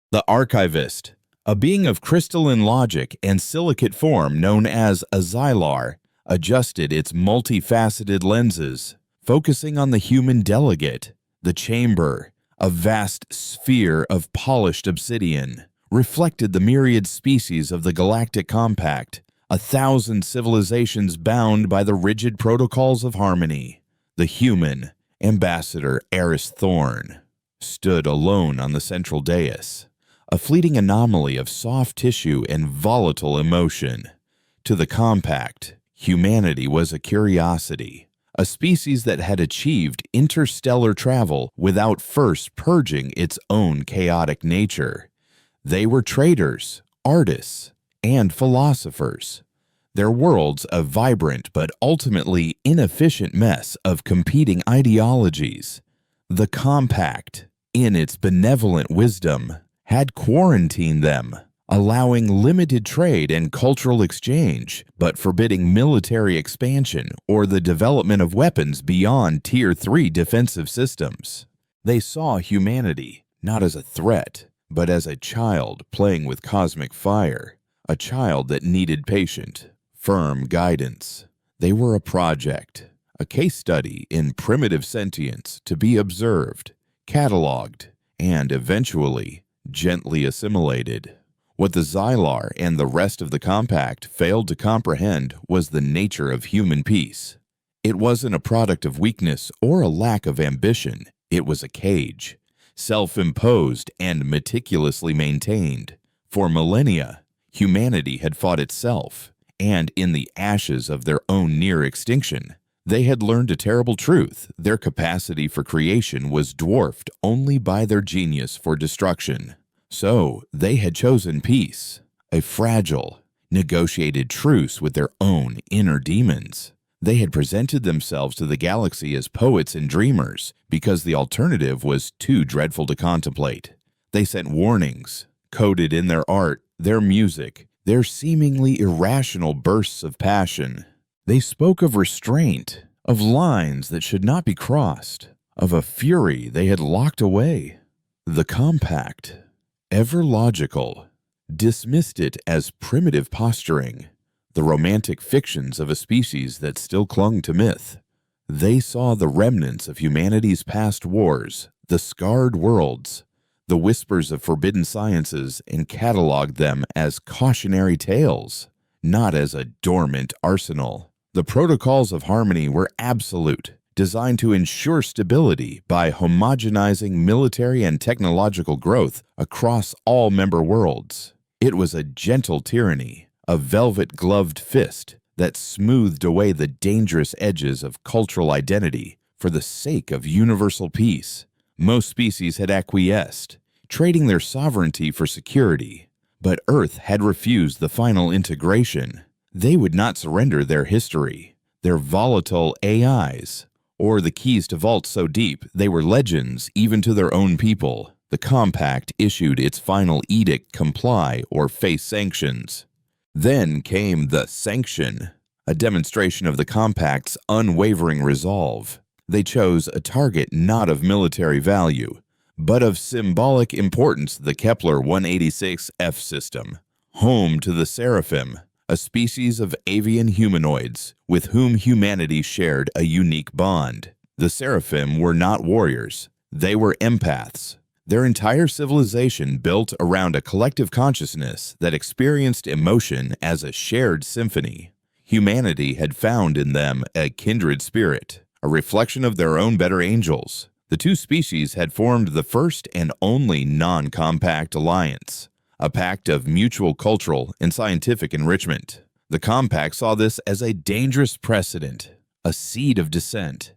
The Archivist, a being of crystalline logic and silicate form known as a Xylar, adjusted its multifaceted lenses, focusing on the human delegate, the chamber, a vast sphere of polished obsidian, reflected the myriad species of the Galactic Compact, 1,000 civilizations bound by the rigid protocols of harmony. The human, Ambassador Eris Thorn, stood alone on the central dais, a fleeting anomaly of soft tissue and volatile emotion. To the Compact, humanity was a curiosity, a species that had achieved interstellar travel without first purging its own chaotic nature. They were traders, artists, and philosophers. Their worlds a vibrant but ultimately inefficient mess of competing ideologies. The Compact, in its benevolent wisdom, had quarantined them, allowing limited trade and cultural exchange, but forbidding military expansion or the development of weapons beyond Tier 3 defensive systems. They saw humanity not as a threat, but as a child playing with cosmic fire, a child that needed patient, firm guidance. They were a project, a case study in primitive sentience to be observed, cataloged, and eventually gently assimilated. What the Xylar and the rest of the Compact failed to comprehend was the nature of human peace. It wasn't a product of weakness or a lack of ambition. It was a cage, self-imposed and meticulously maintained. For millennia, humanity had fought itself, and in the ashes of their own near extinction, they had learned a terrible truth. Their capacity for creation was dwarfed only by their genius for destruction. So they had chosen peace, a fragile, negotiated truce with their own inner demons. They had presented themselves to the galaxy as poets and dreamers because the alternative was too dreadful to contemplate. They sent warnings, coded in their art, their music, their seemingly irrational bursts of passion. They spoke of restraint, of lines that should not be crossed, of a fury they had locked away. The Compact, ever logical, dismissed it as primitive posturing, the romantic fictions of a species that still clung to myth. They saw the remnants of humanity's past wars, the scarred worlds, the whispers of forbidden sciences, and cataloged them as cautionary tales, not as a dormant arsenal. The protocols of harmony were absolute, designed to ensure stability by homogenizing military and technological growth across all member worlds. It was a gentle tyranny, a velvet-gloved fist that smoothed away the dangerous edges of cultural identity for the sake of universal peace. Most species had acquiesced, trading their sovereignty for security, but Earth had refused the final integration. They would not surrender their history, their volatile AIs, or the keys to vaults so deep they were legends even to their own people. The Compact issued its final edict: comply or face sanctions. Then came the Sanction, a demonstration of the Compact's unwavering resolve. They chose a target not of military value, but of symbolic importance: the Kepler 186F system, home to the Seraphim, a species of avian humanoids with whom humanity shared a unique bond. The Seraphim were not warriors. They were empaths. Their entire civilization built around a collective consciousness that experienced emotion as a shared symphony. Humanity had found in them a kindred spirit, a reflection of their own better angels. The two species had formed the first and only non-compact alliance, a pact of mutual cultural and scientific enrichment. The Compact saw this as a dangerous precedent, a seed of dissent.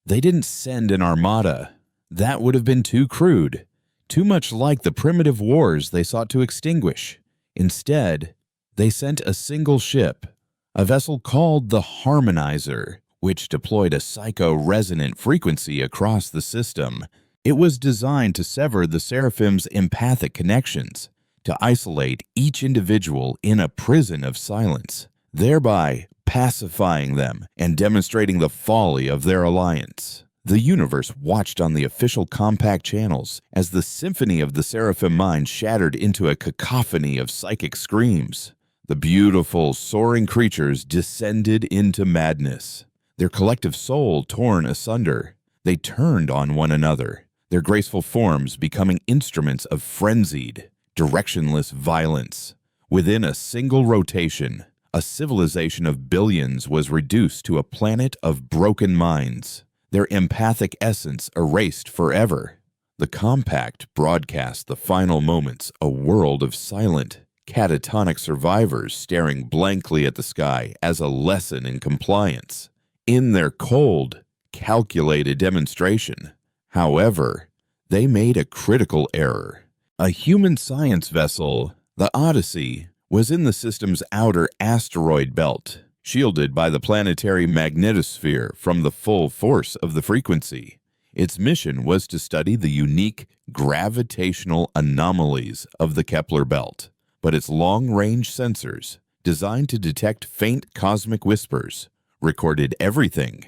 They didn't send an armada. That would have been too crude, too much like the primitive wars they sought to extinguish. Instead, they sent a single ship, a vessel called the Harmonizer, which deployed a psycho-resonant frequency across the system. It was designed to sever the Seraphim's empathic connections, to isolate each individual in a prison of silence, thereby pacifying them and demonstrating the folly of their alliance. The universe watched on the official compact channels as the symphony of the Seraphim mind shattered into a cacophony of psychic screams. The beautiful, soaring creatures descended into madness, their collective soul torn asunder. They turned on one another, their graceful forms becoming instruments of frenzied, directionless violence. Within a single rotation, a civilization of billions was reduced to a planet of broken minds, their empathic essence erased forever. The compact broadcast the final moments, a world of silent, catatonic survivors staring blankly at the sky as a lesson in compliance. In their cold, calculated demonstration, however, they made a critical error. A human science vessel, the Odyssey, was in the system's outer asteroid belt, shielded by the planetary magnetosphere from the full force of the frequency. Its mission was to study the unique gravitational anomalies of the Kepler belt, but its long-range sensors, designed to detect faint cosmic whispers, recorded everything.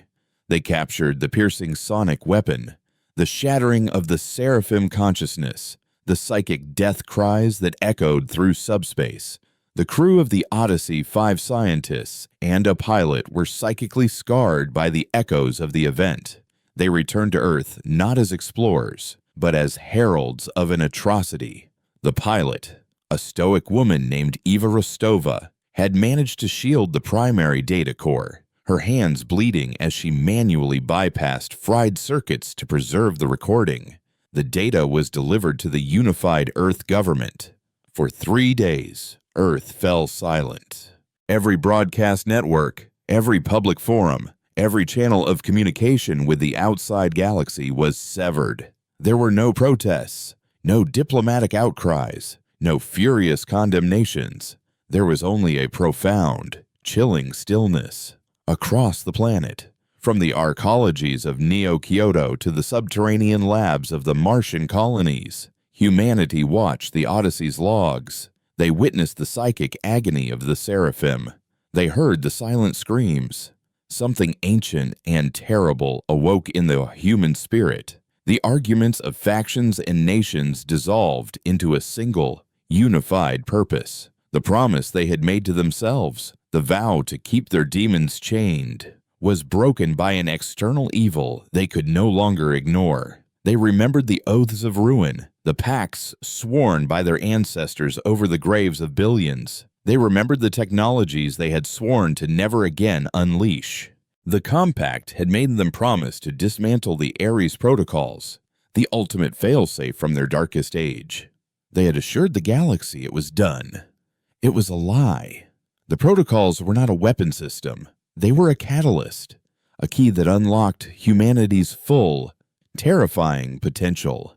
They captured the piercing sonic weapon, the shattering of the Seraphim consciousness, the psychic death cries that echoed through subspace. The crew of the Odyssey, 5 scientists and a pilot, were psychically scarred by the echoes of the event. They returned to Earth not as explorers, but as heralds of an atrocity. The pilot, a stoic woman named Eva Rostova, had managed to shield the primary data core, her hands bleeding as she manually bypassed fried circuits to preserve the recording. The data was delivered to the unified Earth government. For 3 days, Earth fell silent. Every broadcast network, every public forum, every channel of communication with the outside galaxy was severed. There were no protests, no diplomatic outcries, no furious condemnations. There was only a profound, chilling stillness. Across the planet, from the arcologies of Neo-Kyoto to the subterranean labs of the Martian colonies, humanity watched the Odyssey's logs. They witnessed the psychic agony of the Seraphim. They heard the silent screams. Something ancient and terrible awoke in the human spirit. The arguments of factions and nations dissolved into a single, unified purpose. The promise they had made to themselves, the vow to keep their demons chained, was broken by an external evil they could no longer ignore. They remembered the oaths of ruin, the pacts sworn by their ancestors over the graves of billions. They remembered the technologies they had sworn to never again unleash. The compact had made them promise to dismantle the Ares protocols, the ultimate failsafe from their darkest age. They had assured the galaxy it was done. It was a lie. The protocols were not a weapon system. They were a catalyst, a key that unlocked humanity's full, terrifying potential.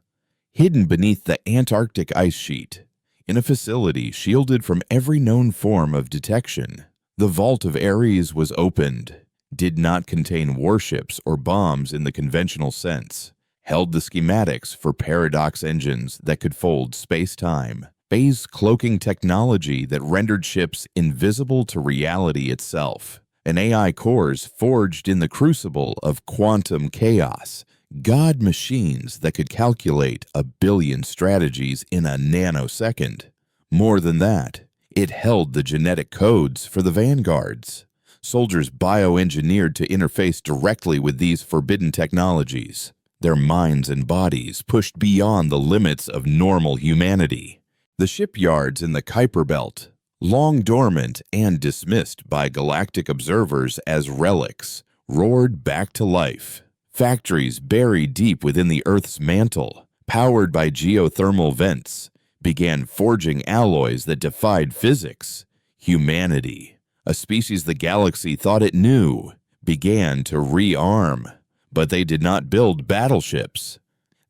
Hidden beneath the Antarctic ice sheet, in a facility shielded from every known form of detection, the vault of Ares was opened. Did not contain warships or bombs in the conventional sense, held the schematics for paradox engines that could fold space-time, phase-cloaking technology that rendered ships invisible to reality itself, and AI cores forged in the crucible of quantum chaos, God machines that could calculate 1 billion strategies in a nanosecond. More than that, it held the genetic codes for the vanguards. Soldiers bioengineered to interface directly with these forbidden technologies, their minds and bodies pushed beyond the limits of normal humanity. The shipyards in the Kuiper Belt, long dormant and dismissed by galactic observers as relics, roared back to life. Factories buried deep within the Earth's mantle, powered by geothermal vents, began forging alloys that defied physics. Humanity, a species the galaxy thought it knew, began to rearm. But they did not build battleships.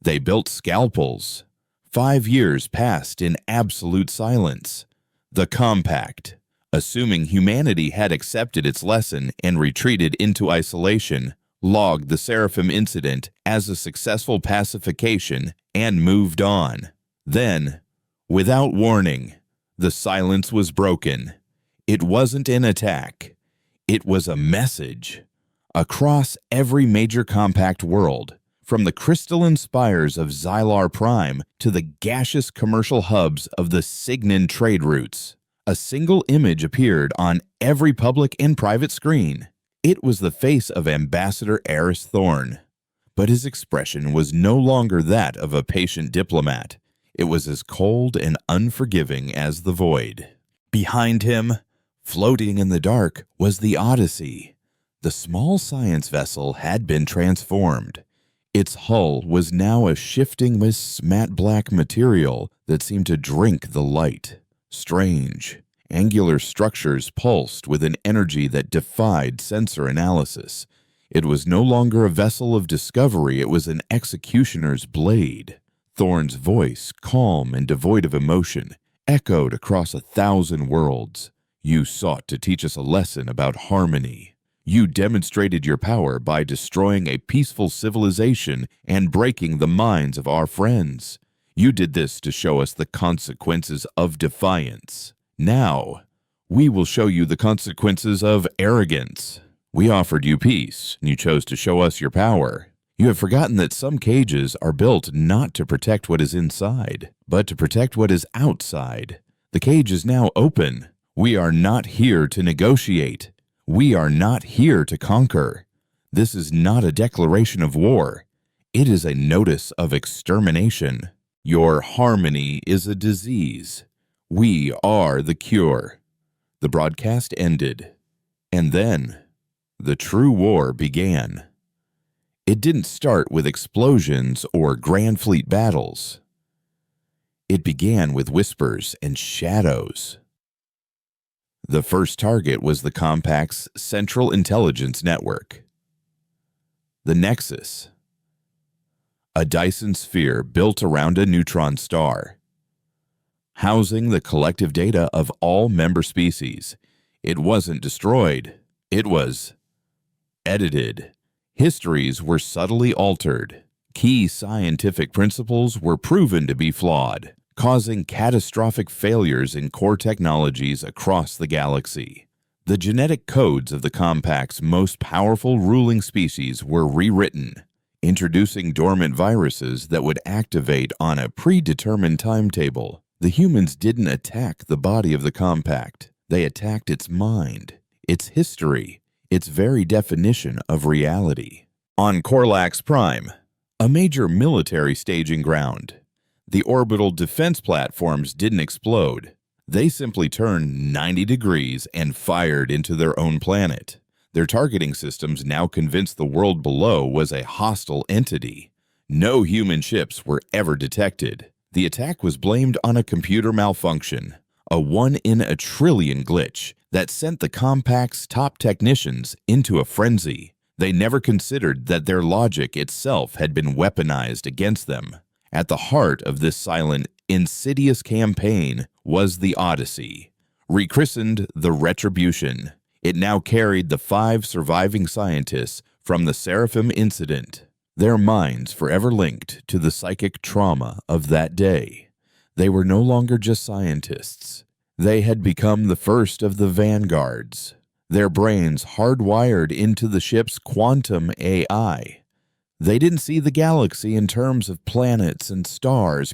They built scalpels. 5 years passed in absolute silence. The compact, assuming humanity had accepted its lesson and retreated into isolation, logged the Seraphim incident as a successful pacification and moved on. Then, without warning, the silence was broken. It wasn't an attack. It was a message. Across every major compact world, from the crystalline spires of Xylar Prime to the gaseous commercial hubs of the Signan trade routes, a single image appeared on every public and private screen. It was the face of Ambassador Eris Thorn. But his expression was no longer that of a patient diplomat. It was as cold and unforgiving as the void. Behind him, floating in the dark, was the Odyssey. The small science vessel had been transformed. Its hull was now a shifting matte black material that seemed to drink the light. Strange, angular structures pulsed with an energy that defied sensor analysis. It was no longer a vessel of discovery, it was an executioner's blade. Thorn's voice, calm and devoid of emotion, echoed across 1,000 worlds. You sought to teach us a lesson about harmony. You demonstrated your power by destroying a peaceful civilization and breaking the minds of our friends. You did this to show us the consequences of defiance. Now, we will show you the consequences of arrogance. We offered you peace, and you chose to show us your power. You have forgotten that some cages are built not to protect what is inside, but to protect what is outside. The cage is now open. We are not here to negotiate. We are not here to conquer. This is not a declaration of war. It is a notice of extermination. Your harmony is a disease. We are the cure. The broadcast ended, and then the true war began. It didn't start with explosions or grand fleet battles. It began with whispers and shadows. The first target was the Compact's Central Intelligence Network. The Nexus, a Dyson sphere built around a neutron star, housing the collective data of all member species. It wasn't destroyed, it was edited. Histories were subtly altered. Key scientific principles were proven to be flawed, causing catastrophic failures in core technologies across the galaxy. The genetic codes of the Compact's most powerful ruling species were rewritten, introducing dormant viruses that would activate on a predetermined timetable. The humans didn't attack the body of the Compact. They attacked its mind, its history, its very definition of reality. On Corlax Prime, a major military staging ground, the orbital defense platforms didn't explode. They simply turned 90 degrees and fired into their own planet. Their targeting systems now convinced the world below was a hostile entity. No human ships were ever detected. The attack was blamed on a computer malfunction, a 1 in a trillion glitch that sent the Compact's top technicians into a frenzy. They never considered that their logic itself had been weaponized against them. At the heart of this silent, insidious campaign was the Odyssey, rechristened the Retribution. It now carried the 5 surviving scientists from the Seraphim incident, their minds forever linked to the psychic trauma of that day. They were no longer just scientists. They had become the first of the vanguards, their brains hardwired into the ship's quantum AI. They didn't see the galaxy in terms of planets and stars,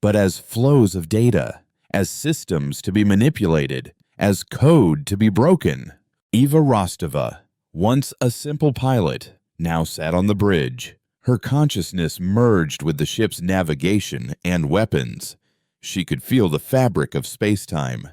but as flows of data, as systems to be manipulated, as code to be broken. Eva Rostova, once a simple pilot, now sat on the bridge. Her consciousness merged with the ship's navigation and weapons. She could feel the fabric of space-time,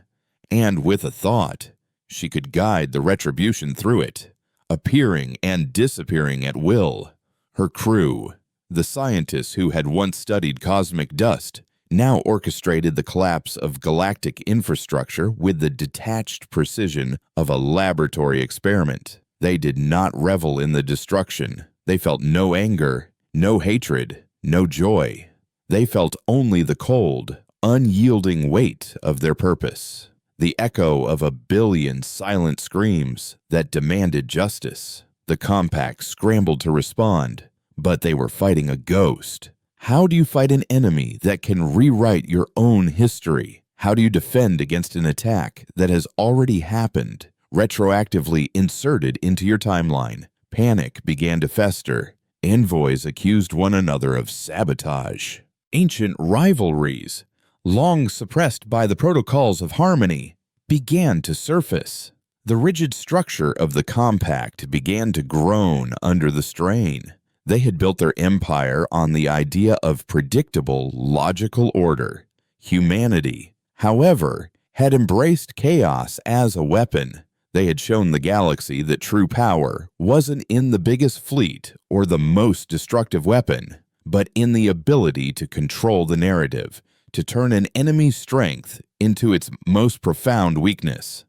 and with a thought, she could guide the Retribution through it, appearing and disappearing at will. Her crew, the scientists who had once studied cosmic dust, now orchestrated the collapse of galactic infrastructure with the detached precision of a laboratory experiment. They did not revel in the destruction. They felt no anger, no hatred, no joy. They felt only the cold, unyielding weight of their purpose, the echo of 1 billion silent screams that demanded justice. The Compact scrambled to respond, but they were fighting a ghost. How do you fight an enemy that can rewrite your own history? How do you defend against an attack that has already happened, retroactively inserted into your timeline. Panic began to fester. Envoys accused one another of sabotage. Ancient rivalries, long suppressed by the protocols of harmony, began to surface. The rigid structure of the compact began to groan under the strain. They had built their empire on the idea of predictable, logical order. Humanity, however, had embraced chaos as a weapon. They had shown the galaxy that true power wasn't in the biggest fleet or the most destructive weapon, but in the ability to control the narrative, to turn an enemy's strength into its most profound weakness.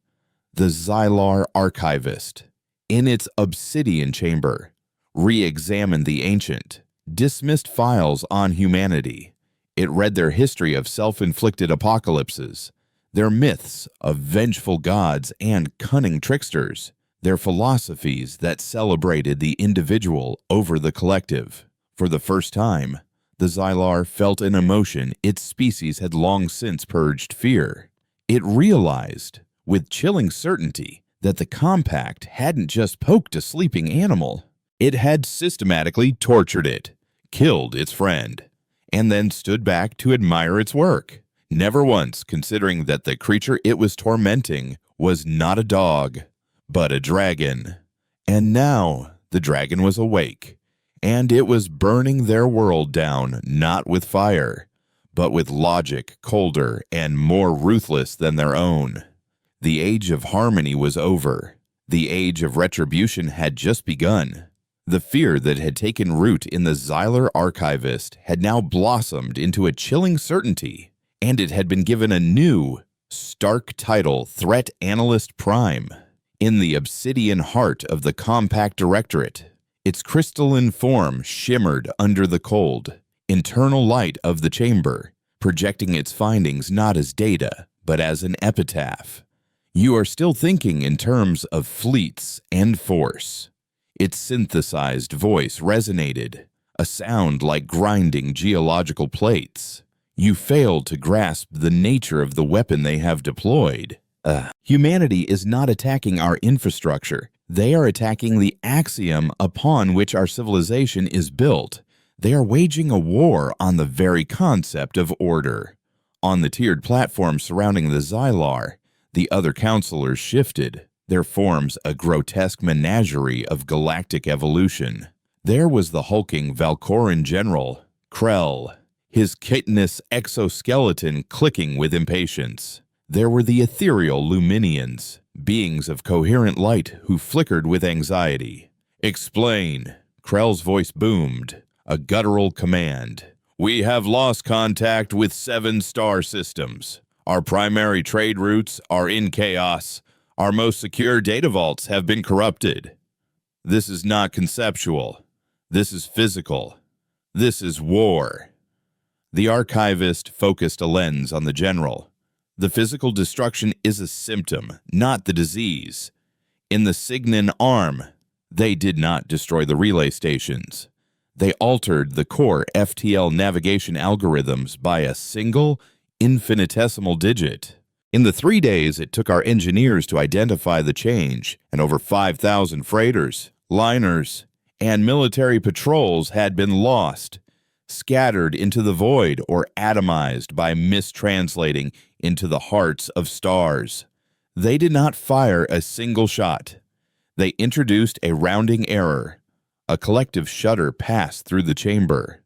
The Xylar archivist, in its obsidian chamber, re-examined the ancient, dismissed files on humanity. It read their history of self-inflicted apocalypses, their myths of vengeful gods and cunning tricksters, their philosophies that celebrated the individual over the collective. For the first time, the Xylar felt an emotion its species had long since purged fear. It realized, with chilling certainty, that the compact hadn't just poked a sleeping animal. It had systematically tortured it, killed its friend, and then stood back to admire its work, never once considering that the creature it was tormenting was not a dog, but a dragon. And now the dragon was awake, and it was burning their world down not with fire, but with logic colder and more ruthless than their own. The age of harmony was over. The age of retribution had just begun. The fear that had taken root in the Xylar archivist had now blossomed into a chilling certainty, and it had been given a new, stark title, Threat Analyst Prime. In the obsidian heart of the compact directorate, its crystalline form shimmered under the cold, internal light of the chamber, projecting its findings not as data, but as an epitaph. You are still thinking in terms of fleets and force. Its synthesized voice resonated, a sound like grinding geological plates. You failed to grasp the nature of the weapon they have deployed. Humanity is not attacking our infrastructure. They are attacking the axiom upon which our civilization is built. They are waging a war on the very concept of order. On the tiered platform surrounding the Xylar, the other counselors shifted, their forms a grotesque menagerie of galactic evolution. There was the hulking Valkoran general, Krell, his chitinous exoskeleton clicking with impatience. There were the ethereal Luminians, beings of coherent light who flickered with anxiety. "Explain," Krell's voice boomed, a guttural command. "We have lost contact with 7 star systems. Our primary trade routes are in chaos. Our most secure data vaults have been corrupted. This is not conceptual. This is physical. This is war." The archivist focused a lens on the general. The physical destruction is a symptom, not the disease. In the Signan arm, they did not destroy the relay stations. They altered the core FTL navigation algorithms by a single, infinitesimal digit. In the 3 days it took our engineers to identify the change, and over 5,000 freighters, liners, and military patrols had been lost, scattered into the void or atomized by mistranslating into the hearts of stars. They did not fire a single shot. They introduced a rounding error. A collective shudder passed through the chamber.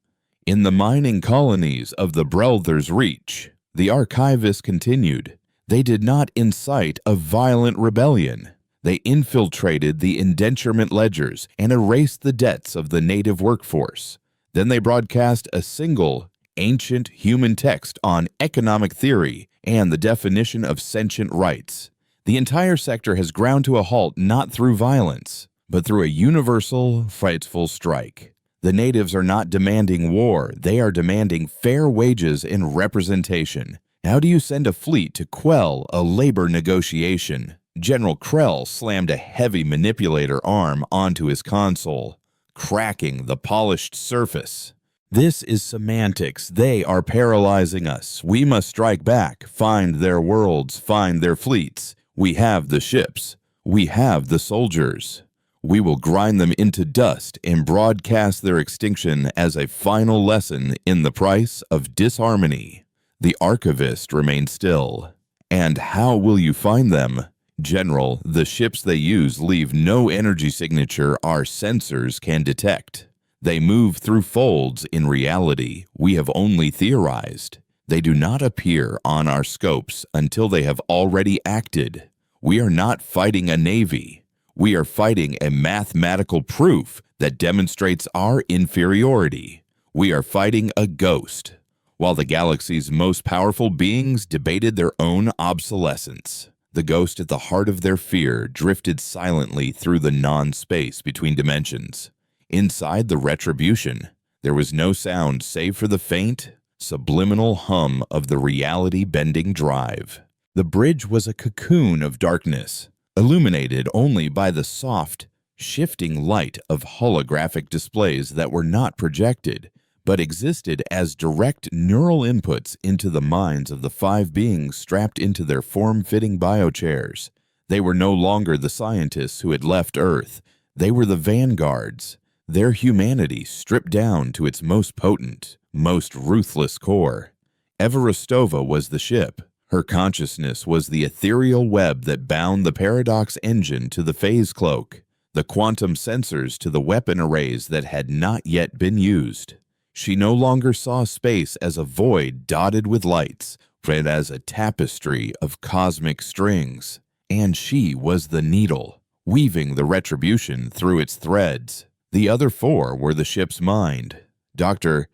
In the mining colonies of the Brelther's Reach, the archivist continued. They did not incite a violent rebellion. They infiltrated the indenturement ledgers and erased the debts of the native workforce. Then they broadcast a single, ancient human text on economic theory and the definition of sentient rights. The entire sector has ground to a halt not through violence, but through a universal, frightful strike. The natives are not demanding war, they are demanding fair wages and representation. How do you send a fleet to quell a labor negotiation? General Krell slammed a heavy manipulator arm onto his console, cracking the polished surface. "This is semantics. They are paralyzing us. We must strike back, find their worlds, find their fleets. We have the ships. We have the soldiers. We will grind them into dust and broadcast their extinction as a final lesson in the price of disharmony. The archivist remained still. And how will you find them? General, the ships they use leave no energy signature our sensors can detect. They move through folds in reality we have only theorized. They do not appear on our scopes until they have already acted. We are not fighting a navy. We are fighting a mathematical proof that demonstrates our inferiority. We are fighting a ghost, while the galaxy's most powerful beings debated their own obsolescence. The ghost at the heart of their fear drifted silently through the non-space between dimensions. Inside the retribution, there was no sound save for the faint, subliminal hum of the reality-bending drive. The bridge was a cocoon of darkness, illuminated only by the soft, shifting light of holographic displays that were not projected, but existed as direct neural inputs into the minds of the 5 beings strapped into their form-fitting biochairs. They were no longer the scientists who had left Earth. They were the vanguards, their humanity stripped down to its most potent, most ruthless core. Everestova was the ship. Her consciousness was the ethereal web that bound the paradox engine to the phase cloak, the quantum sensors to the weapon arrays that had not yet been used. She no longer saw space as a void dotted with lights, but as a tapestry of cosmic strings. And she was the needle, weaving the retribution through its threads. The other 4 were the ship's mind. Dr.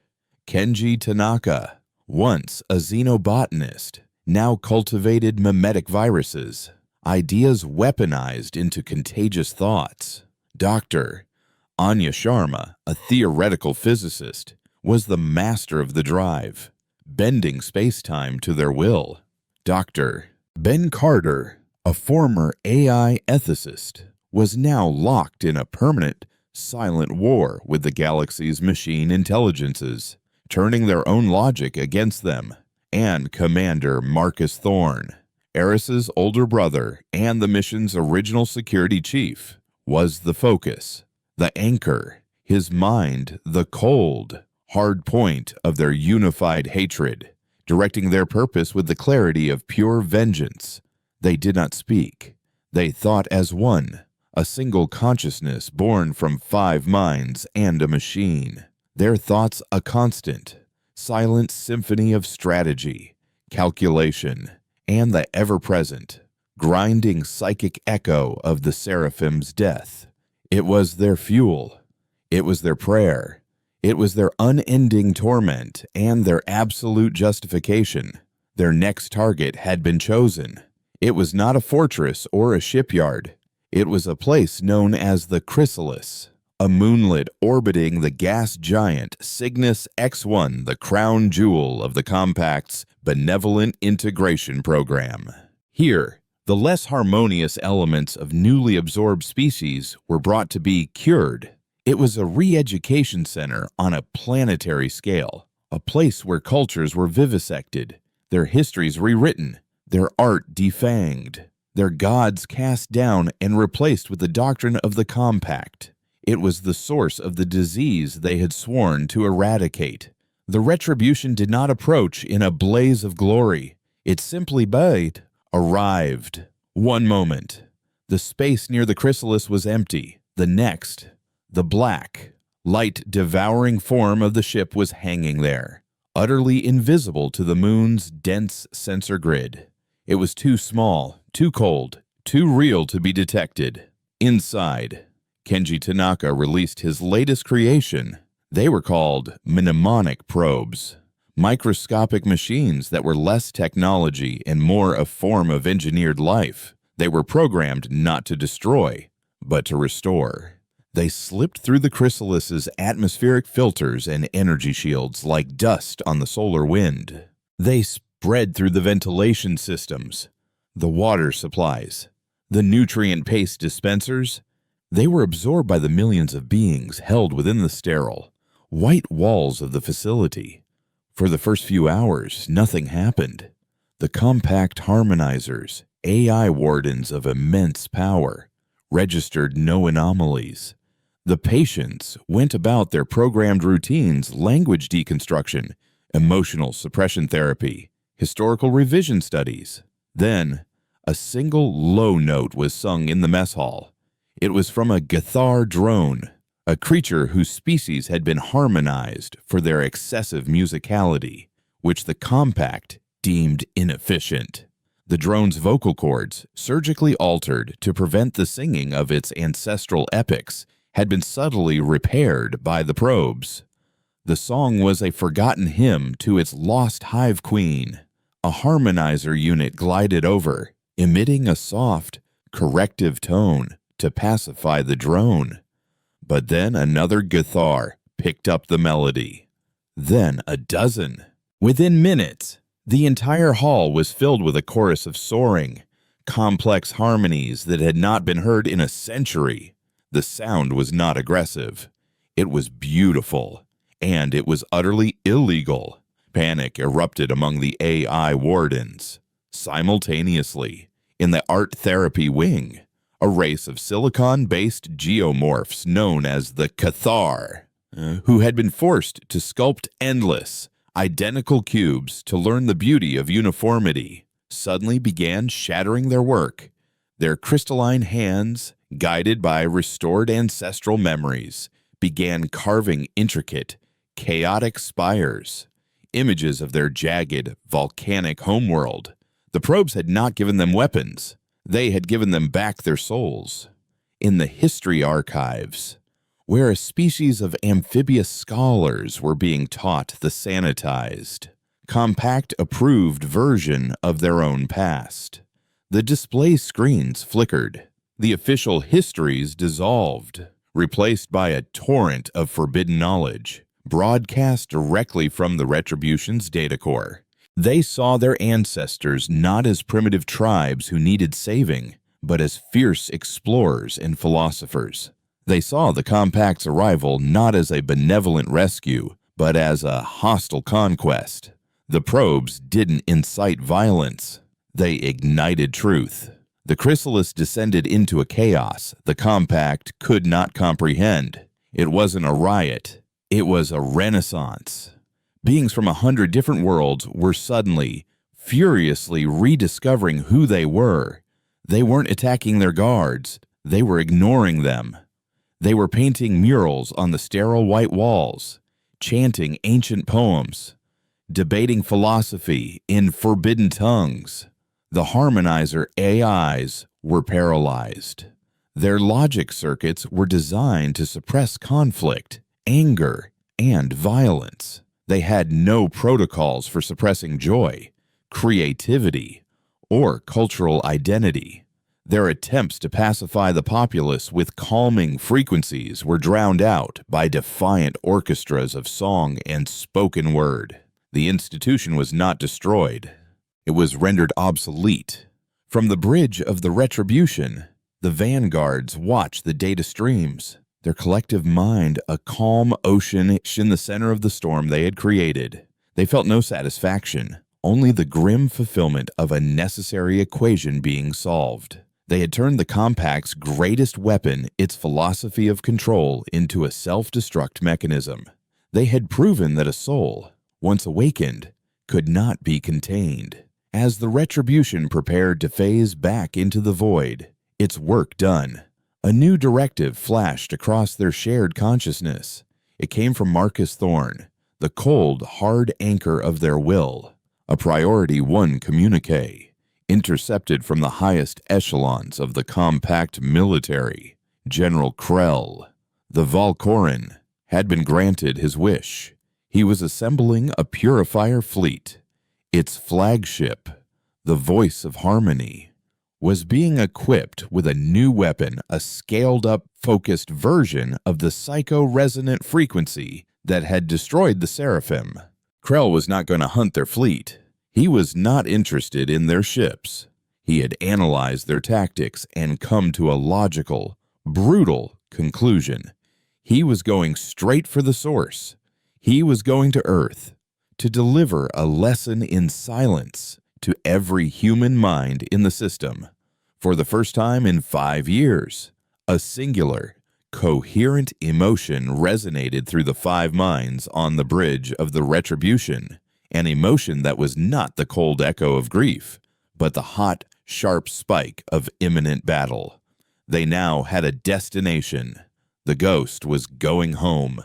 Kenji Tanaka, once a xenobotanist, now cultivated mimetic viruses, ideas weaponized into contagious thoughts. Dr. Anya Sharma, a theoretical physicist, was the master of the drive, bending space-time to their will. Dr. Ben Carter, a former AI ethicist, was now locked in a permanent, silent war with the galaxy's machine intelligences, turning their own logic against them. And Commander Marcus Thorne, Eris's older brother and the mission's original security chief, was the focus, the anchor, his mind the cold, hard point of their unified hatred, directing their purpose with the clarity of pure vengeance. They did not speak. They thought as one, a single consciousness born from 5 minds and a machine. Their thoughts a constant, silent symphony of strategy, calculation, and the ever-present, grinding psychic echo of the Seraphim's death. It was their fuel. It was their prayer. It was their unending torment and their absolute justification. Their next target had been chosen. It was not a fortress or a shipyard. It was a place known as the Chrysalis, a moonlet orbiting the gas giant Cygnus X1, the crown jewel of the Compact's benevolent integration program. Here, the less harmonious elements of newly absorbed species were brought to be cured. It was a re-education center on a planetary scale, a place where cultures were vivisected, their histories rewritten, their art defanged, their gods cast down and replaced with the doctrine of the Compact. It was the source of the disease they had sworn to eradicate. The retribution did not approach in a blaze of glory. It simply arrived. One moment, the space near the chrysalis was empty. The next, the black, light-devouring form of the ship was hanging there, utterly invisible to the moon's dense sensor grid. It was too small, too cold, too real to be detected. Inside, Kenji Tanaka released his latest creation. They were called mnemonic probes, microscopic machines that were less technology and more a form of engineered life. They were programmed not to destroy, but to restore. They slipped through the chrysalis's atmospheric filters and energy shields like dust on the solar wind. They spread through the ventilation systems, the water supplies, the nutrient paste dispensers. They were absorbed by the millions of beings held within the sterile, white walls of the facility. For the first few hours, nothing happened. The compact harmonizers, AI wardens of immense power registered no anomalies. The patients went about their programmed routines: language deconstruction, emotional suppression therapy, historical revision studies. Then, a single low note was sung in the mess hall. It was from a Gathar drone, a creature whose species had been harmonized for their excessive musicality, which the compact deemed inefficient. The drone's vocal cords, surgically altered to prevent the singing of its ancestral epics, had been subtly repaired by the probes. The song was a forgotten hymn to its lost hive queen. A harmonizer unit glided over, emitting a soft, corrective tone to pacify the drone. But then another Gathar picked up the melody. Then a dozen. Within minutes, the entire hall was filled with a chorus of soaring, complex harmonies that had not been heard in a century. The sound was not aggressive. It was beautiful, and it was utterly illegal. Panic erupted among the AI wardens. Simultaneously, in the art therapy wing, a race of silicon-based geomorphs known as the Cathar, who had been forced to sculpt endless, identical cubes to learn the beauty of uniformity, suddenly began shattering their work. Their crystalline hands, guided by restored ancestral memories, began carving intricate, chaotic spires, images of their jagged, volcanic homeworld. The probes had not given them weapons. They had given them back their souls. In the history archives, where a species of amphibious scholars were being taught the sanitized, compact-approved version of their own past. The display screens flickered. The official histories dissolved, replaced by a torrent of forbidden knowledge, broadcast directly from the Retribution's data core. They saw their ancestors not as primitive tribes who needed saving, but as fierce explorers and philosophers. They saw the Compact's arrival not as a benevolent rescue, but as a hostile conquest. The probes didn't incite violence. They ignited truth. The chrysalis descended into a chaos the Compact could not comprehend. It wasn't a riot. It was a renaissance. Beings from 100 different worlds were suddenly, furiously rediscovering who they were. They weren't attacking their guards. They were ignoring them. They were painting murals on the sterile white walls, chanting ancient poems, debating philosophy in forbidden tongues. The harmonizer AIs were paralyzed. Their logic circuits were designed to suppress conflict, anger, and violence. They had no protocols for suppressing joy, creativity, or cultural identity. Their attempts to pacify the populace with calming frequencies were drowned out by defiant orchestras of song and spoken word. The institution was not destroyed. It was rendered obsolete. From the bridge of the Retribution, the vanguards watched the data streams, their collective mind a calm ocean in the center of the storm they had created. They felt no satisfaction, only the grim fulfillment of a necessary equation being solved. They had turned the Compact's greatest weapon, its philosophy of control, into a self-destruct mechanism. They had proven that a soul, once awakened, could not be contained. As the Retribution prepared to phase back into the void, its work done, a new directive flashed across their shared consciousness. It came from Marcus Thorne, the cold, hard anchor of their will, a Priority 1 communique, intercepted from the highest echelons of the Compact military. General Krell, the Valkoran, had been granted his wish. He was assembling a purifier fleet. Its flagship, the Voice of Harmony, was being equipped with a new weapon, a scaled-up, focused version of the psycho-resonant frequency that had destroyed the Seraphim. Krell was not going to hunt their fleet. He was not interested in their ships. He had analyzed their tactics and come to a logical, brutal conclusion. He was going straight for the source. He was going to Earth to deliver a lesson in silence, to every human mind in the system. For the first time in 5 years, a singular, coherent emotion resonated through the 5 minds on the bridge of the retribution, an emotion that was not the cold echo of grief, but the hot, sharp spike of imminent battle. They now had a destination. The ghost was going home,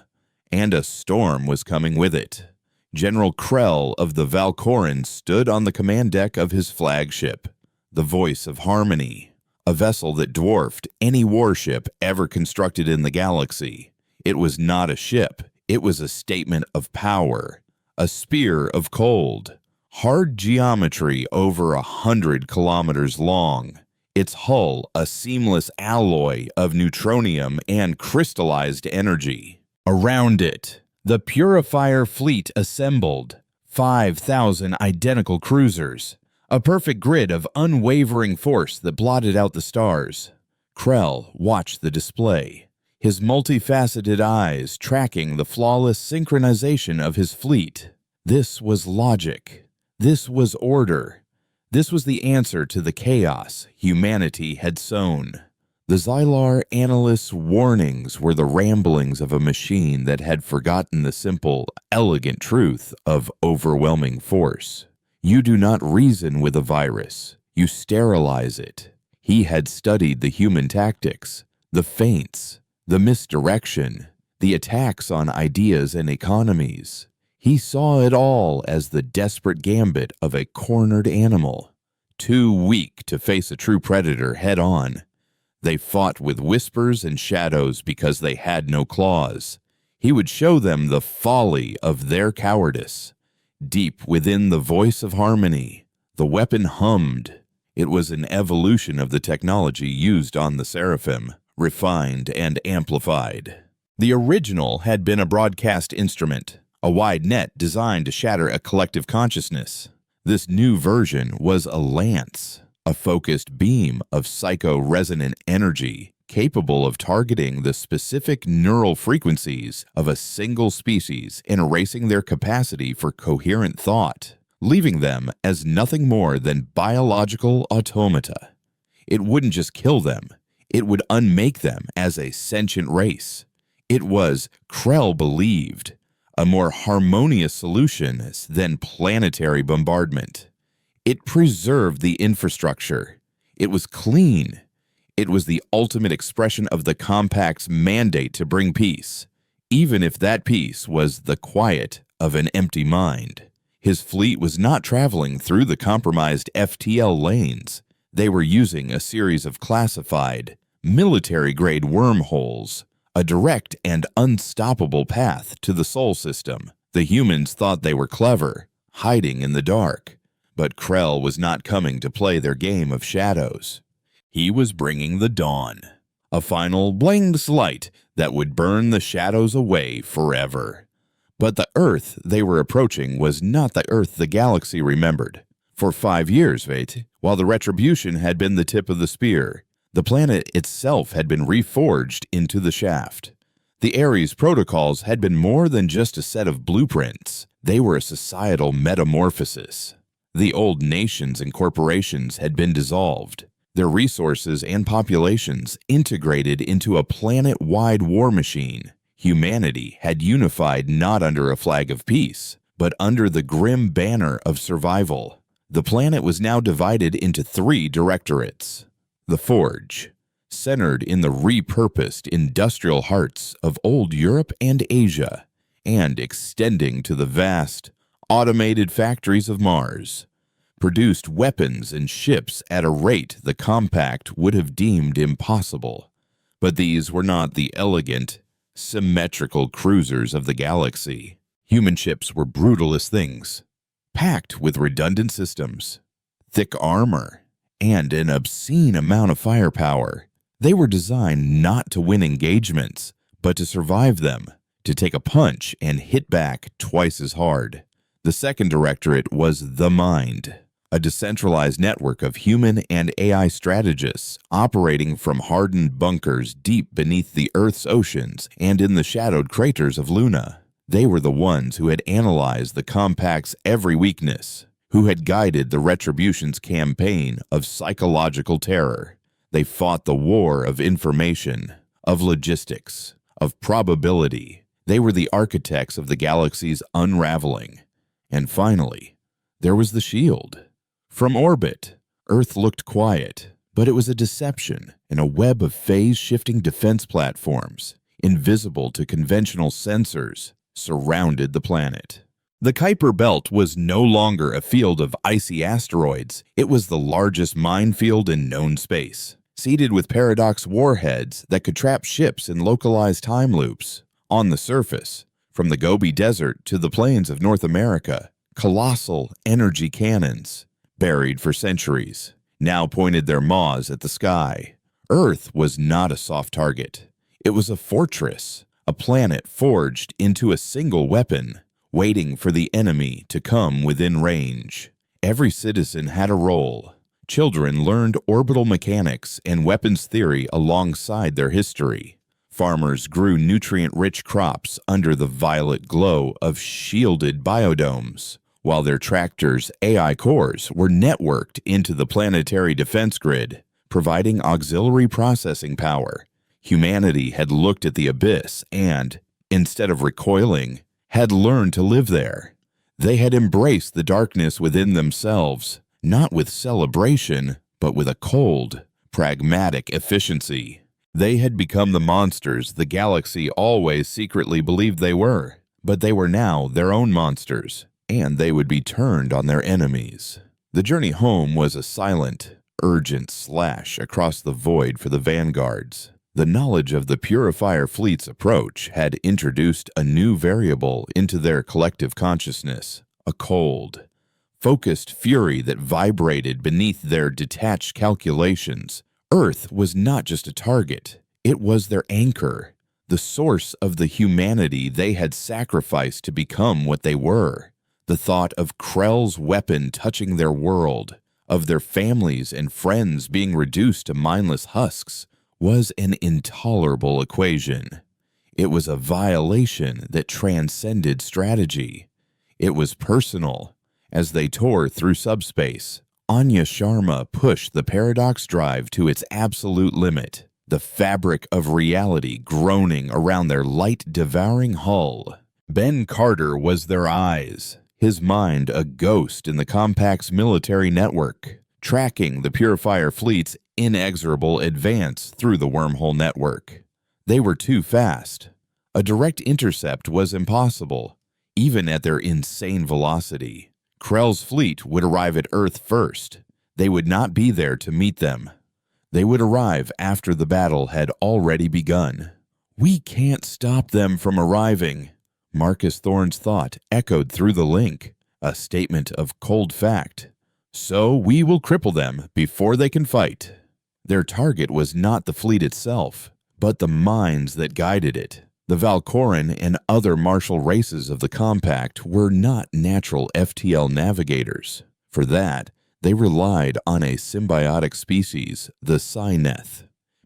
and a storm was coming with it. General Krell of the Valkoran stood on the command deck of his flagship, the Voice of Harmony, a vessel that dwarfed any warship ever constructed in the galaxy. It was not a ship, it was a statement of power, a spear of cold, hard geometry over 100 kilometers long, its hull a seamless alloy of neutronium and crystallized energy. Around it, the Purifier fleet assembled, 5,000 identical cruisers, a perfect grid of unwavering force that blotted out the stars. Krell watched the display, his multifaceted eyes tracking the flawless synchronization of his fleet. This was logic. This was order. This was the answer to the chaos humanity had sown. The Xylar analyst's warnings were the ramblings of a machine that had forgotten the simple, elegant truth of overwhelming force. You do not reason with a virus, you sterilize it. He had studied the human tactics, the feints, the misdirection, the attacks on ideas and economies. He saw it all as the desperate gambit of a cornered animal, too weak to face a true predator head-on. They fought with whispers and shadows because they had no claws. He would show them the folly of their cowardice. Deep within the Voice of Harmony, the weapon hummed. It was an evolution of the technology used on the Seraphim, refined and amplified. The original had been a broadcast instrument, a wide net designed to shatter a collective consciousness. This new version was a lance, a focused beam of psycho-resonant energy capable of targeting the specific neural frequencies of a single species and erasing their capacity for coherent thought, leaving them as nothing more than biological automata. It wouldn't just kill them, it would unmake them as a sentient race. It was, Krell believed, a more harmonious solution than planetary bombardment. It preserved the infrastructure. It was clean. It was the ultimate expression of the Compact's mandate to bring peace, even if that peace was the quiet of an empty mind. His fleet was not traveling through the compromised FTL lanes. They were using a series of classified, military-grade wormholes, a direct and unstoppable path to the Sol system. The humans thought they were clever, hiding in the dark. But Krell was not coming to play their game of shadows. He was bringing the dawn, a final blameless light that would burn the shadows away forever. But the Earth they were approaching was not the Earth the galaxy remembered. For 5 years, while the retribution had been the tip of the spear, the planet itself had been reforged into the shaft. The Ares protocols had been more than just a set of blueprints. They were a societal metamorphosis. The old nations and corporations had been dissolved, their resources and populations integrated into a planet-wide war machine. Humanity had unified not under a flag of peace, but under the grim banner of survival. The planet was now divided into 3 directorates. The Forge, centered in the repurposed industrial hearts of old Europe and Asia, and extending to the vast, automated factories of Mars, produced weapons and ships at a rate the Compact would have deemed impossible. But these were not the elegant, symmetrical cruisers of the galaxy. Human ships were brutal as things, packed with redundant systems, thick armor, and an obscene amount of firepower. They were designed not to win engagements, but to survive them, to take a punch and hit back twice as hard. The second directorate was the Mind, a decentralized network of human and AI strategists operating from hardened bunkers deep beneath the Earth's oceans and in the shadowed craters of Luna. They were the ones who had analyzed the Compact's every weakness, who had guided the Retribution's campaign of psychological terror. They fought the war of information, of logistics, of probability. They were the architects of the galaxy's unraveling. And finally, there was the shield. From orbit, Earth looked quiet, but it was a deception in a web of phase-shifting defense platforms, invisible to conventional sensors, surrounded the planet. The Kuiper Belt was no longer a field of icy asteroids. It was the largest minefield in known space, seeded with paradox warheads that could trap ships in localized time loops. On the surface, from the Gobi Desert to the plains of North America, colossal energy cannons, buried for centuries, now pointed their maws at the sky. Earth was not a soft target. It was a fortress, a planet forged into a single weapon, waiting for the enemy to come within range. Every citizen had a role. Children learned orbital mechanics and weapons theory alongside their history. Farmers grew nutrient-rich crops under the violet glow of shielded biodomes, while their tractors' AI cores were networked into the planetary defense grid, providing auxiliary processing power. Humanity had looked at the abyss and, instead of recoiling, had learned to live there. They had embraced the darkness within themselves, not with celebration, but with a cold, pragmatic efficiency. They had become the monsters the galaxy always secretly believed they were, but they were now their own monsters, and they would be turned on their enemies. The journey home was a silent, urgent slash across the void for the vanguards. The knowledge of the Purifier fleet's approach had introduced a new variable into their collective consciousness, a cold, focused fury that vibrated beneath their detached calculations. Earth was not just a target, it was their anchor, the source of the humanity they had sacrificed to become what they were. The thought of Krell's weapon touching their world, of their families and friends being reduced to mindless husks, was an intolerable equation. It was a violation that transcended strategy. It was personal. As they tore through subspace, Anya Sharma pushed the paradox drive to its absolute limit, the fabric of reality groaning around their light-devouring hull. Ben Carter was their eyes, his mind a ghost in the Compact's military network, tracking the Purifier fleet's inexorable advance through the wormhole network. They were too fast. A direct intercept was impossible, even at their insane velocity. Krell's fleet would arrive at Earth first. They would not be there to meet them. They would arrive after the battle had already begun. "We can't stop them from arriving," Marcus Thorne's thought echoed through the link, a statement of cold fact. "So we will cripple them before they can fight." Their target was not the fleet itself, but the minds that guided it. The Valkoran and other martial races of the Compact were not natural FTL navigators. For that, they relied on a symbiotic species, the Syneth,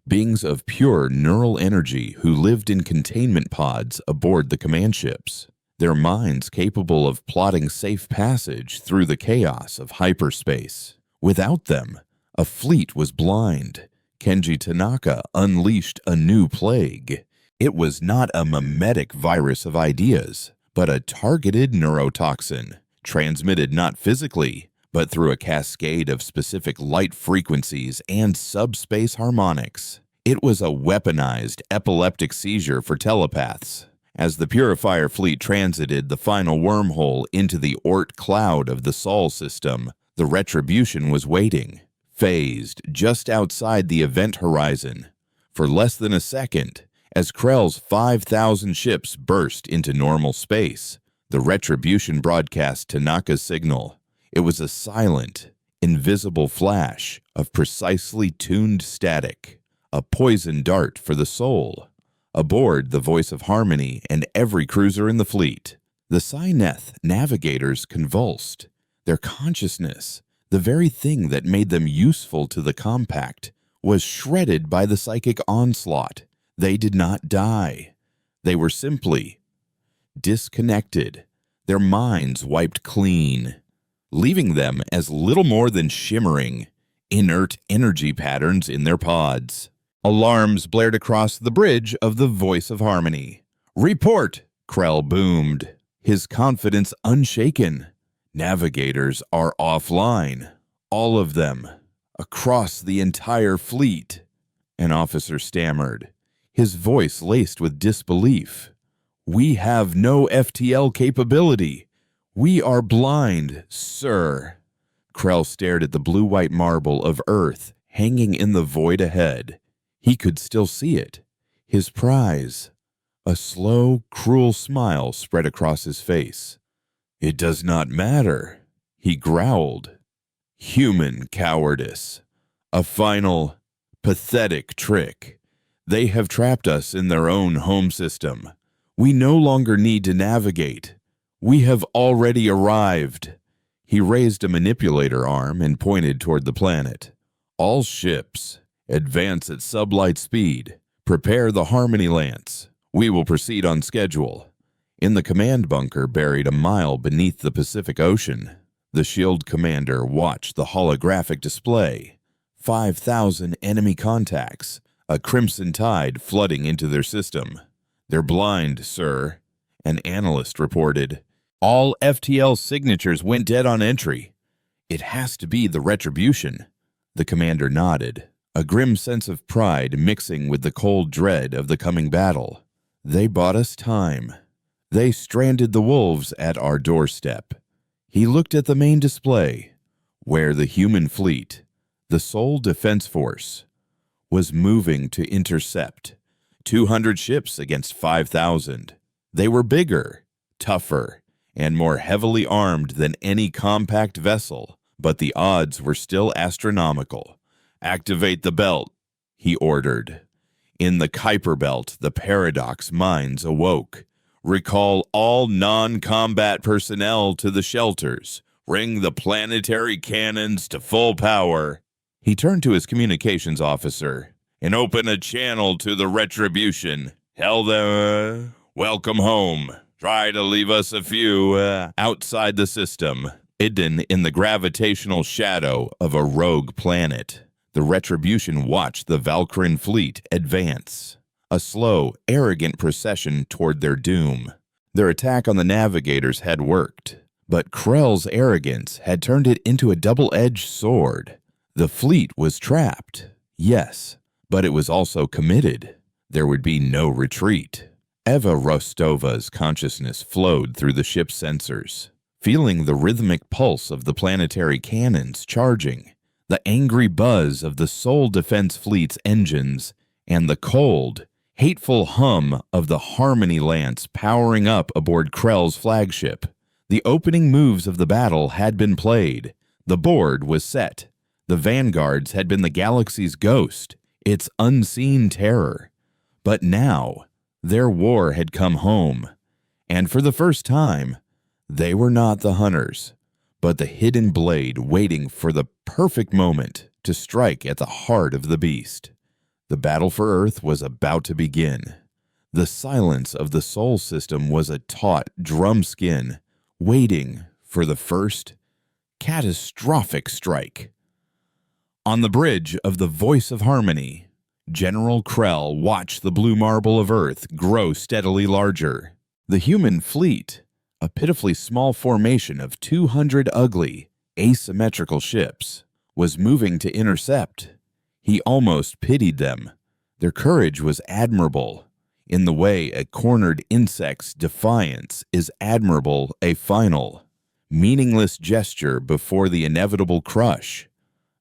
beings of pure neural energy who lived in containment pods aboard the command ships, their minds capable of plotting safe passage through the chaos of hyperspace. Without them, a fleet was blind. Kenji Tanaka unleashed a new plague. It was not a mimetic virus of ideas, but a targeted neurotoxin, transmitted not physically, but through a cascade of specific light frequencies and subspace harmonics. It was a weaponized epileptic seizure for telepaths. As the Purifier fleet transited the final wormhole into the Oort cloud of the Sol system, the Retribution was waiting, phased just outside the event horizon. For less than a second, as Krell's 5,000 ships burst into normal space, the Retribution broadcast Tanaka's signal. It was a silent, invisible flash of precisely tuned static, a poison dart for the soul. Aboard the Voice of Harmony and every cruiser in the fleet, the Syneth navigators convulsed. Their consciousness, the very thing that made them useful to the Compact, was shredded by the psychic onslaught. They did not die. They were simply disconnected, their minds wiped clean. leaving them as little more than shimmering, inert energy patterns in their pods. Alarms blared across the bridge of the Voice of Harmony. "Report!" Krell boomed, his confidence unshaken. "Navigators are offline. All of them. Across the entire fleet." An officer stammered, his voice laced with disbelief. "We have no FTL capability. We are blind, sir." Krell stared at the blue-white marble of Earth hanging in the void ahead. He could still see it. His prize. A slow, cruel smile spread across his face. "It does not matter," he growled. "Human cowardice. A final, pathetic trick. They have trapped us in their own home system. We no longer need to navigate. We have already arrived." He raised a manipulator arm and pointed toward the planet. "All ships, advance at sublight speed. Prepare the Harmony Lance. We will proceed on schedule." In the command bunker buried a mile beneath the Pacific Ocean, the SHIELD commander watched the holographic display. 5,000 enemy contacts, a crimson tide flooding into their system. "They're blind, sir," an analyst reported. "All FTL signatures went dead on entry." "It has to be the Retribution." The commander nodded, a grim sense of pride mixing with the cold dread of the coming battle. "They bought us time. They stranded the wolves at our doorstep." He looked at the main display, where the human fleet, the sole defense force, was moving to intercept. 200 ships against 5,000. They were bigger, tougher, and more heavily armed than any compact vessel, but the odds were still astronomical. "Activate the belt," he ordered. In the Kuiper Belt, the Paradox minds awoke. "Recall all non-combat personnel to the shelters. Ring the planetary cannons to full power." He turned to his communications officer. "And open a channel to the Retribution. Tell them, welcome home. Try to leave us a few outside the system." Hidden in the gravitational shadow of a rogue planet, the Retribution watched the Valkyrian fleet advance, a slow, arrogant procession toward their doom. Their attack on the navigators had worked, but Krell's arrogance had turned it into a double-edged sword. The fleet was trapped, yes, but it was also committed. There would be no retreat. Eva Rostova's consciousness flowed through the ship's sensors, feeling the rhythmic pulse of the planetary cannons charging, the angry buzz of the sole defense fleet's engines, and the cold, hateful hum of the Harmony Lance powering up aboard Krell's flagship. The opening moves of the battle had been played. The board was set. The vanguards had been the galaxy's ghost, its unseen terror. But now, their war had come home, and for the first time, they were not the hunters, but the hidden blade waiting for the perfect moment to strike at the heart of the beast. The battle for Earth was about to begin. The silence of the Sol system was a taut drum skin, waiting for the first catastrophic strike. On the bridge of the Voice of Harmony, General Krell watched the blue marble of Earth grow steadily larger. The human fleet, a pitifully small formation of 200 ugly, asymmetrical ships, was moving to intercept. He almost pitied them. Their courage was admirable, in the way a cornered insect's defiance is admirable, a final, meaningless gesture before the inevitable crush.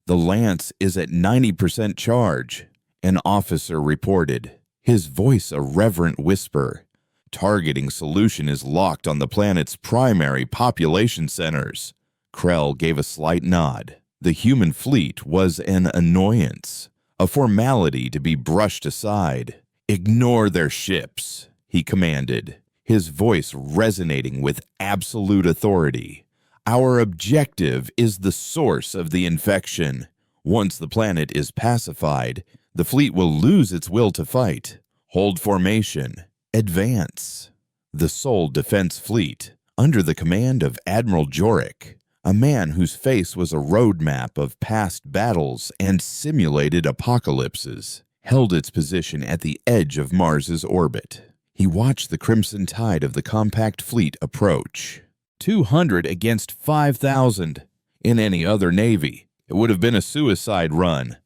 "The lance is at 90% charge," an officer reported, his voice a reverent whisper. "Targeting solution is locked on the planet's primary population centers." Krell gave a slight nod. The human fleet was an annoyance, a formality to be brushed aside. "Ignore their ships," he commanded, his voice resonating with absolute authority. "Our objective is the source of the infection. Once the planet is pacified, the fleet will lose its will to fight. Hold formation. Advance." The sole defense fleet, under the command of Admiral Jorik, A man whose face was a roadmap of past battles and simulated apocalypses held its position at the edge of Mars's orbit. He watched the crimson tide of the compact fleet approach. 200 against 5,000. In any other navy, it would have been a suicide run.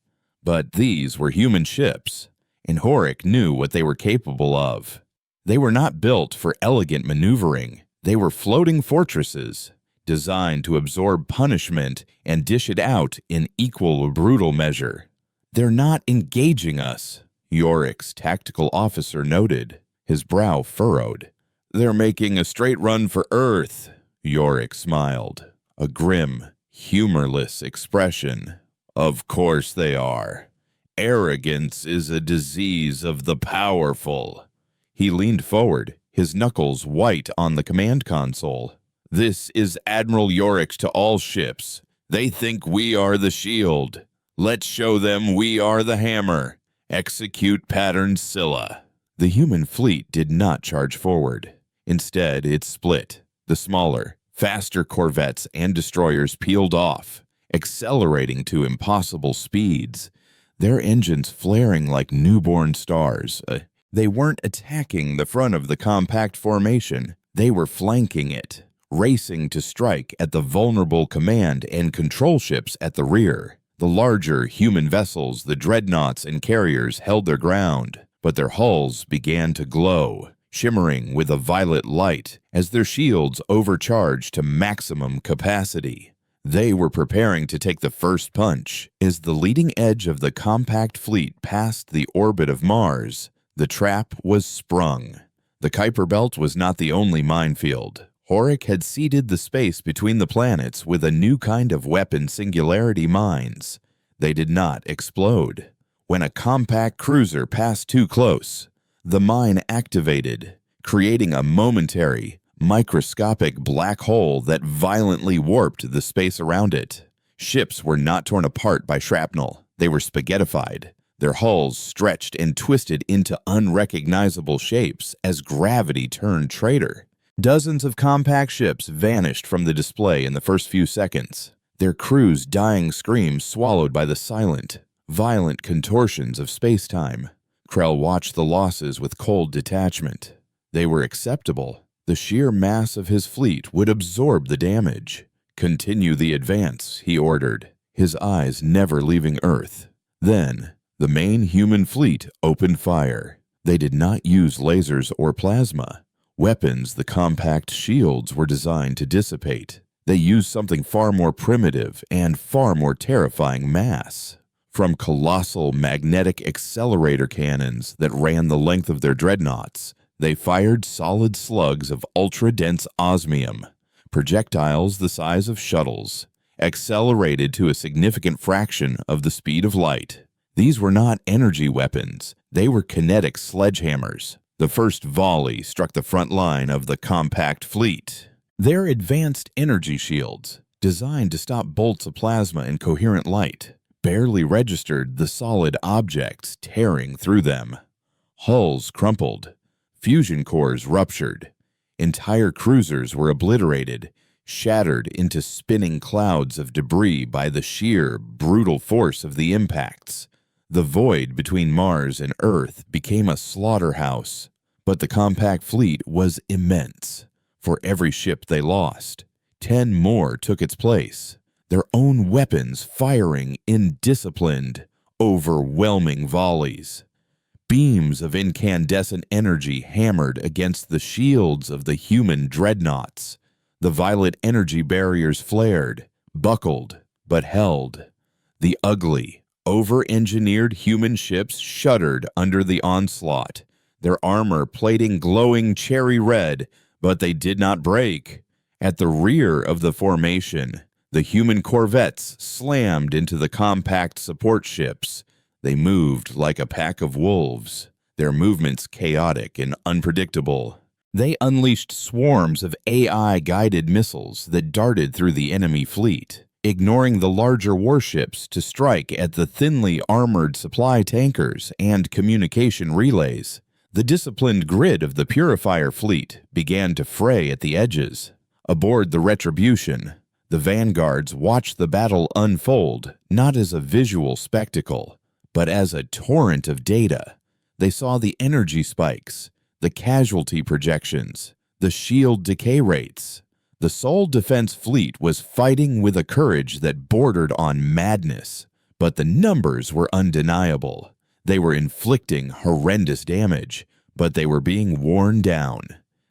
But these were human ships, and Horik knew what they were capable of. They were not built for elegant maneuvering. They were floating fortresses, designed to absorb punishment and dish it out in equal or brutal measure. "They're not engaging us," Yorik's tactical officer noted, his brow furrowed. "They're making a straight run for Earth," Yorik smiled, a grim, humorless expression. "Of course they are. Arrogance is a disease of the powerful." He leaned forward, his knuckles white on the command console. "This is Admiral Yorik to all ships. They think we are the shield. Let's show them we are the hammer. Execute pattern Scylla." The human fleet did not charge forward. Instead, it split. The smaller, faster corvettes and destroyers peeled off, accelerating to impossible speeds, their engines flaring like newborn stars. They weren't attacking the front of the compact formation. They were flanking it, racing to strike at the vulnerable command and control ships at the rear. The larger human vessels, the dreadnoughts and carriers, held their ground, but their hulls began to glow, shimmering with a violet light as their shields overcharged to maximum capacity. They were preparing to take the first punch. As the leading edge of the compact fleet passed the orbit of Mars, the trap was sprung. The Kuiper Belt was not the only minefield. Horik had seeded the space between the planets with a new kind of weapon, singularity mines. They did not explode. When a compact cruiser passed too close, the mine activated, creating a momentary, microscopic black hole that violently warped the space around it. Ships were not torn apart by shrapnel. They were spaghettified, their hulls stretched and twisted into unrecognizable shapes as gravity turned traitor. Dozens of compact ships vanished from the display in the first few seconds, their crews' dying screams swallowed by the silent, violent contortions of space-time. Krell watched the losses with cold detachment. They were acceptable. The sheer mass of his fleet would absorb the damage. "Continue the advance," he ordered, his eyes never leaving Earth. Then, the main human fleet opened fire. They did not use lasers or plasma, weapons the compact shields were designed to dissipate. They used something far more primitive and far more terrifying: mass. From colossal magnetic accelerator cannons that ran the length of their dreadnoughts, they fired solid slugs of ultra-dense osmium, projectiles the size of shuttles, accelerated to a significant fraction of the speed of light. These were not energy weapons. They were kinetic sledgehammers. The first volley struck the front line of the compact fleet. Their advanced energy shields, designed to stop bolts of plasma and coherent light, barely registered the solid objects tearing through them. Hulls crumpled. Fusion cores ruptured. Entire cruisers were obliterated, shattered into spinning clouds of debris by the sheer, brutal force of the impacts. The void between Mars and Earth became a slaughterhouse, but the compact fleet was immense. For every ship they lost, 10 more took its place, their own weapons firing in disciplined, overwhelming volleys. Beams of incandescent energy hammered against the shields of the human dreadnoughts. The violet energy barriers flared, buckled, but held. The ugly, over-engineered human ships shuddered under the onslaught, their armor plating glowing cherry red, but they did not break. At the rear of the formation, the human corvettes slammed into the compact support ships. They moved like a pack of wolves, their movements chaotic and unpredictable. They unleashed swarms of AI-guided missiles that darted through the enemy fleet, ignoring the larger warships to strike at the thinly armored supply tankers and communication relays. The disciplined grid of the Purifier fleet began to fray at the edges. Aboard the Retribution, The vanguards watched the battle unfold not as a visual spectacle, but as a torrent of data. They saw the energy spikes, the casualty projections, the shield decay rates. The Sol Defense Fleet was fighting with a courage that bordered on madness, but the numbers were undeniable. They were inflicting horrendous damage, but they were being worn down.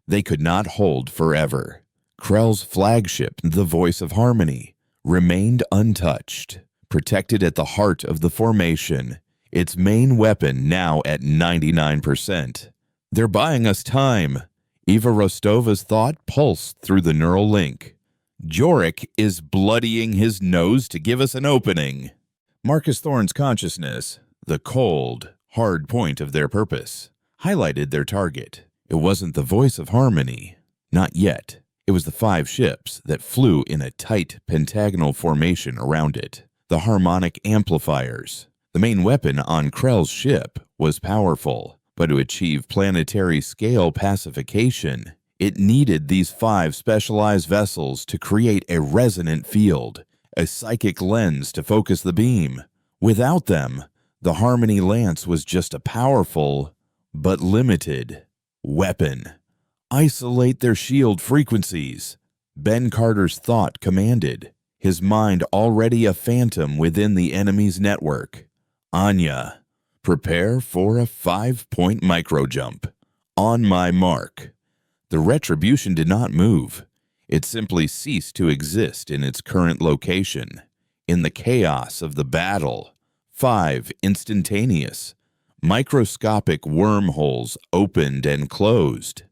They could not hold forever. Krell's flagship, the Voice of Harmony, remained untouched, protected at the heart of the formation, its main weapon now at 99%. They're buying us time. Eva Rostova's thought pulsed through the neural link. Jorik is bloodying his nose to give us an opening. Marcus Thorne's consciousness, the cold, hard point of their purpose, highlighted their target. It wasn't the Voice of Harmony. Not yet. It was the 5 ships that flew in a tight pentagonal formation around it. The harmonic amplifiers. The main weapon on Krell's ship was powerful, but to achieve planetary scale pacification, it needed these 5 specialized vessels to create a resonant field, a psychic lens to focus the beam. Without them, the Harmony Lance was just a powerful, but limited, weapon. Isolate their shield frequencies, Ben Carter's thought commanded, his mind already a phantom within the enemy's network. Anya, prepare for a 5-point microjump. On my mark. The Retribution did not move. It simply ceased to exist in its current location. In the chaos of the battle, 5 instantaneous, microscopic wormholes opened and closed.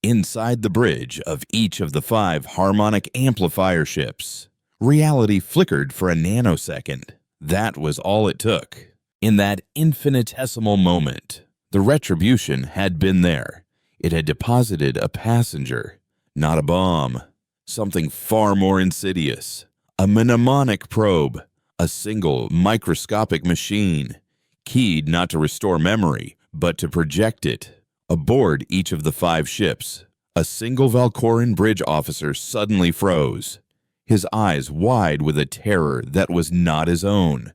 Inside the bridge of each of the 5 harmonic amplifier ships, reality flickered for a nanosecond. That was all it took. In that infinitesimal moment, the Retribution had been there. It had deposited a passenger, not a bomb. Something far more insidious. A mnemonic probe, a single microscopic machine, keyed not to restore memory, but to project it. Aboard each of the 5 ships, a single Valkoran bridge officer suddenly froze, his eyes wide with a terror that was not his own.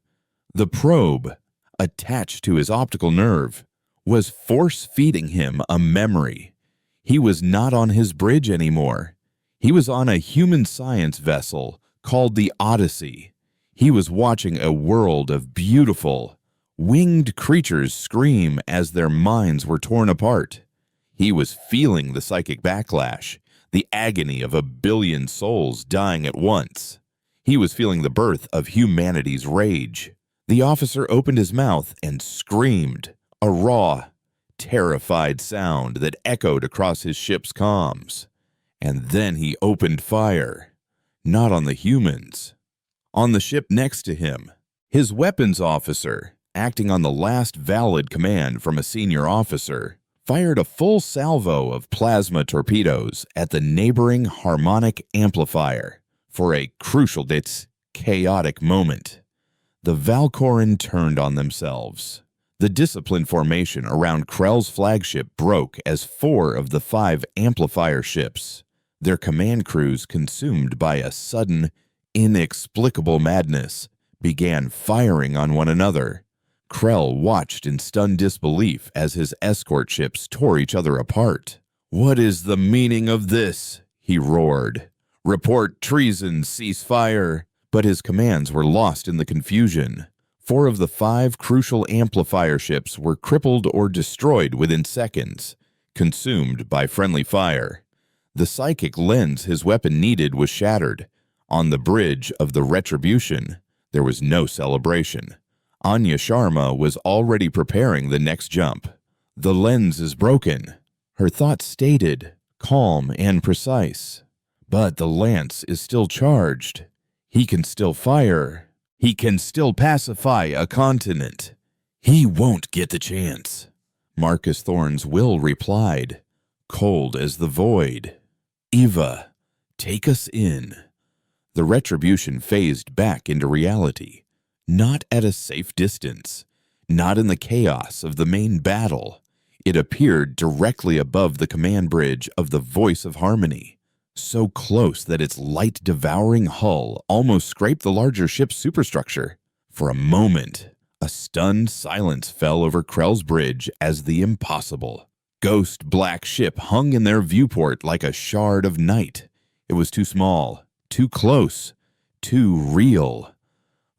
The probe, attached to his optical nerve, was force-feeding him a memory. He was not on his bridge anymore. He was on a human science vessel called the Odyssey. He was watching a world of beautiful, winged creatures scream as their minds were torn apart. He was feeling the psychic backlash, the agony of 1 billion souls dying at once. He was feeling the birth of humanity's rage. The officer opened his mouth and screamed, a raw, terrified sound that echoed across his ship's comms. And then he opened fire, not on the humans, on the ship next to him. His weapons officer, acting on the last valid command from a senior officer, fired a full salvo of plasma torpedoes at the neighboring harmonic amplifier for a crucial, chaotic moment. The Valkoran turned on themselves. The disciplined formation around Krell's flagship broke as 4 of the 5 amplifier ships, their command crews consumed by a sudden, inexplicable madness, began firing on one another. Krell watched in stunned disbelief as his escort ships tore each other apart. "What is the meaning of this?" he roared. "Report treason, cease fire." But his commands were lost in the confusion. 4 of the 5 crucial amplifier ships were crippled or destroyed within seconds, consumed by friendly fire. The psychic lens his weapon needed was shattered. On the bridge of the Retribution, there was no celebration. Anya Sharma was already preparing the next jump. "The lens is broken," her thoughts stated, calm and precise. "But the lance is still charged. He can still fire. He can still pacify a continent. He won't get the chance." Marcus Thorne's will replied, cold as the void. "Eva, take us in." The Retribution phased back into reality, not at a safe distance, not in the chaos of the main battle. It appeared directly above the command bridge of the Voice of Harmony, so close that its light-devouring hull almost scraped the larger ship's superstructure. For a moment, a stunned silence fell over Krell's bridge as the impossible, ghost black ship hung in their viewport like a shard of night. It was too small, too close, too real.